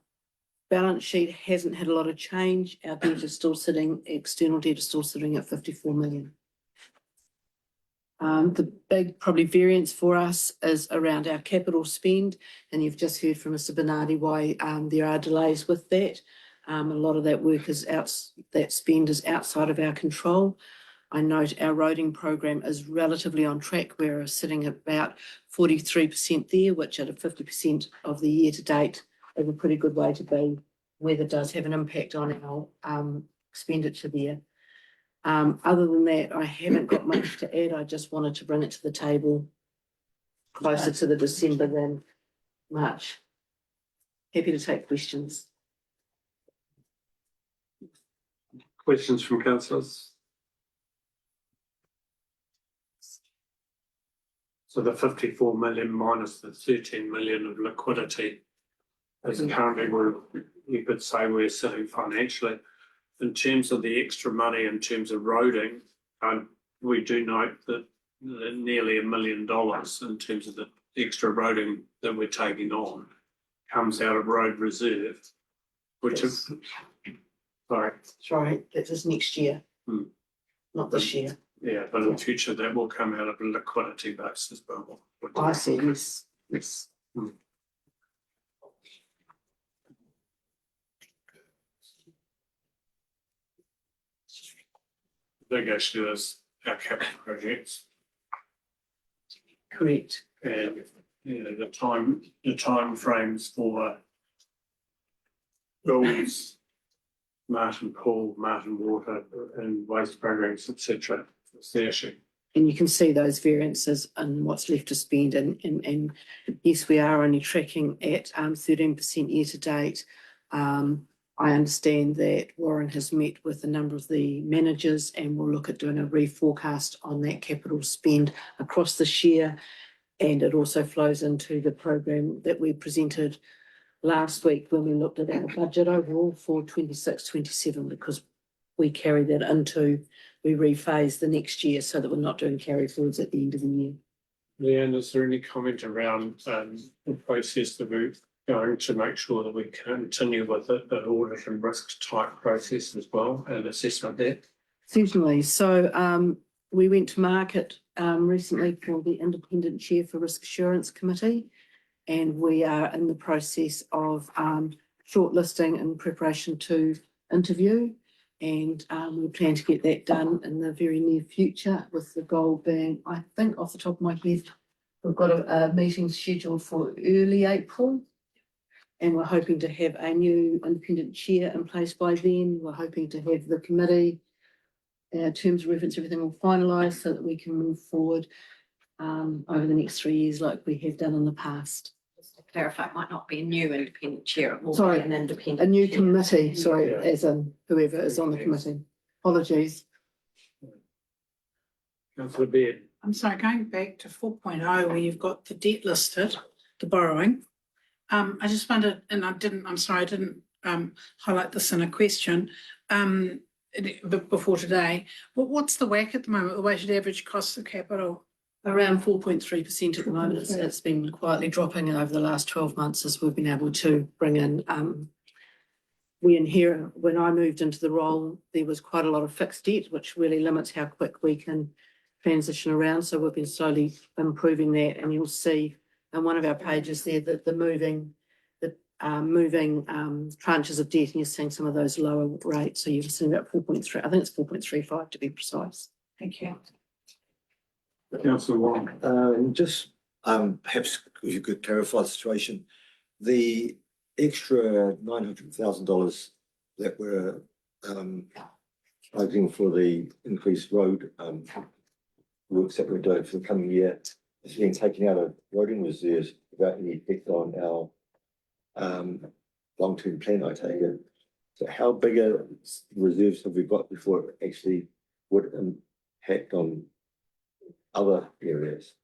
S16: balance sheet hasn't had a lot of change. Our debt is still sitting, external debt is still sitting at 54 million. The big probably variance for us is around our capital spend, and you've just heard from Mr. Bernardi why there are delays with that. A lot of that work that spend is outside of our control. I note our roading program is relatively on track. We're sitting at about 43% there, which at a 50% of the year to date is a pretty good way to be. Weather does have an impact on our expenditure there. Other than that, I haven't got much to add. I just wanted to bring it to the table closer to the December than March. Happy to take questions.
S1: Questions from councillors? So the 54 million minus the 13 million of liquidity is currently where you could say we're sitting financially. In terms of the extra money, in terms of roading, we do note that nearly $1 million in terms of the extra roading that we're taking on comes out of road reserve, which is,
S2: Sorry, that is next year, not this year.
S1: Yeah, but in the future that will come out of a liquidity base as well.
S2: I see, yes.
S1: Big issue is our capital projects.
S2: Correct.
S1: And the time frames for those Martin Pool, Martin Water and waste programs, etc. It's the issue.
S16: And you can see those variances and what's left to spend. And yes, we are only tracking at 13% year to date. I understand that Warren has met with a number of the managers and will look at doing a reforecast on that capital spend across this year. And it also flows into the program that we presented last week when we looked at our budget overall for 26-27, because we carry that into, we rephase the next year so that we're not doing carry forwards at the end of the year.
S1: Leanne, is there any comment around the process that we're going to make sure that we continue with it, the audit and risk type process as well, and assessment there?
S16: Certainly. So we went to market recently for the independent chair for Risk Assurance Committee, and we are in the process of shortlisting in preparation to interview, and we plan to get that done in the very near future, with the goal being, I think off the top of my head, we've got a meeting scheduled for early April, and we're hoping to have a new independent chair in place by then. We're hoping to have the committee, terms of reference, everything all finalised so that we can move forward over the next 3 years like we have done in the past.
S5: Just to clarify, it might not be a new independent chair, it will
S16: Sorry,
S5: be an independent.
S16: A new
S5: chair.
S16: committee, sorry,
S1: Yeah.
S16: as in whoever is on the committee. Apologies.
S1: Councillor Baird.
S10: I'm sorry, going back to 4.0 where you've got the debt listed, the borrowing. I just wondered, and I didn't highlight this in a question before today. What's the WACC at the moment, the weighted average cost of capital?
S16: Around 4.3% at the moment. It's been quietly dropping over the last 12 months as we've been able to bring in. When I moved into the role, there was quite a lot of fixed debt, which really limits how quick we can transition around. So we've been slowly improving that, and you'll see on one of our pages there that the moving tranches of debt, and you're seeing some of those lower rates. So you're seeing about 4.3, I think it's 4.35 to be precise.
S10: Thank you.
S1: Councillor Wong.
S13: Just perhaps if you could clarify the situation, the extra $900,000 that we're budgeting for the increased road works that we're doing for the coming year is being taken out of roading reserves without any effect on our long-term plan, I take it. So how big a reserves have we got before it actually would impact on other areas?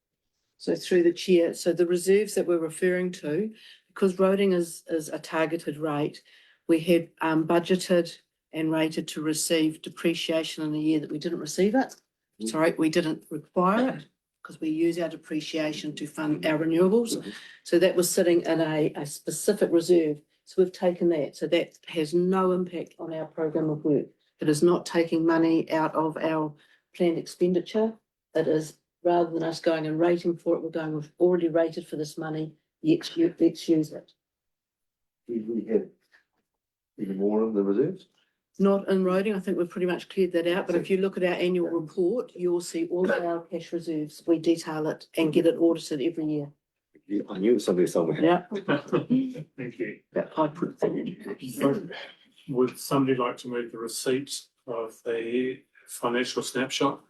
S16: So through the chair, so the reserves that we're referring to, because roading is a targeted rate, we had budgeted and rated to receive depreciation in the year that we didn't receive it. Sorry, we didn't require it because we use our depreciation to fund our renewables. So that was sitting in a specific reserve. So we've taken that. So that has no impact on our program of work. It is not taking money out of our planned expenditure. It is, rather than us going and rating for it, we're going, we've already rated for this money, let's use it.
S13: We have even more in the reserves?
S16: Not in roading, I think we've pretty much cleared that out, but if you look at our annual report, you'll see all of our cash reserves. We detail it and get it audited every year.
S13: I knew it was somewhere somewhere.
S16: Yeah.
S1: Thank you.
S16: About 5.3.
S1: Would somebody like to move the receipt of the financial snapshot?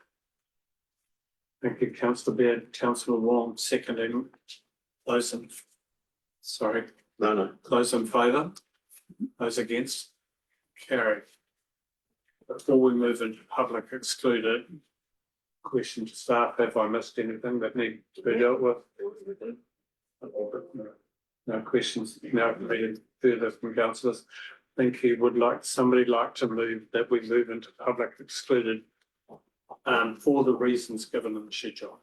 S1: Thank you, councillor Baird. Councillor Wong seconding. Those in, sorry,
S3: No.
S1: those in favour? Those against? Carried. Before we move into public excluded, question to staff, have I missed anything that need to be dealt with? No questions, now reading further from councillors. Thank you. Would somebody like to move that we move into public excluded for the reasons given in the schedule?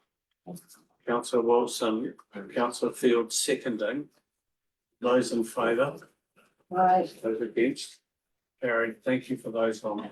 S1: Councillor Wilson, Councillor Field seconding. Those in favour?
S12: Right.
S1: Those against? Carried. Thank you for those on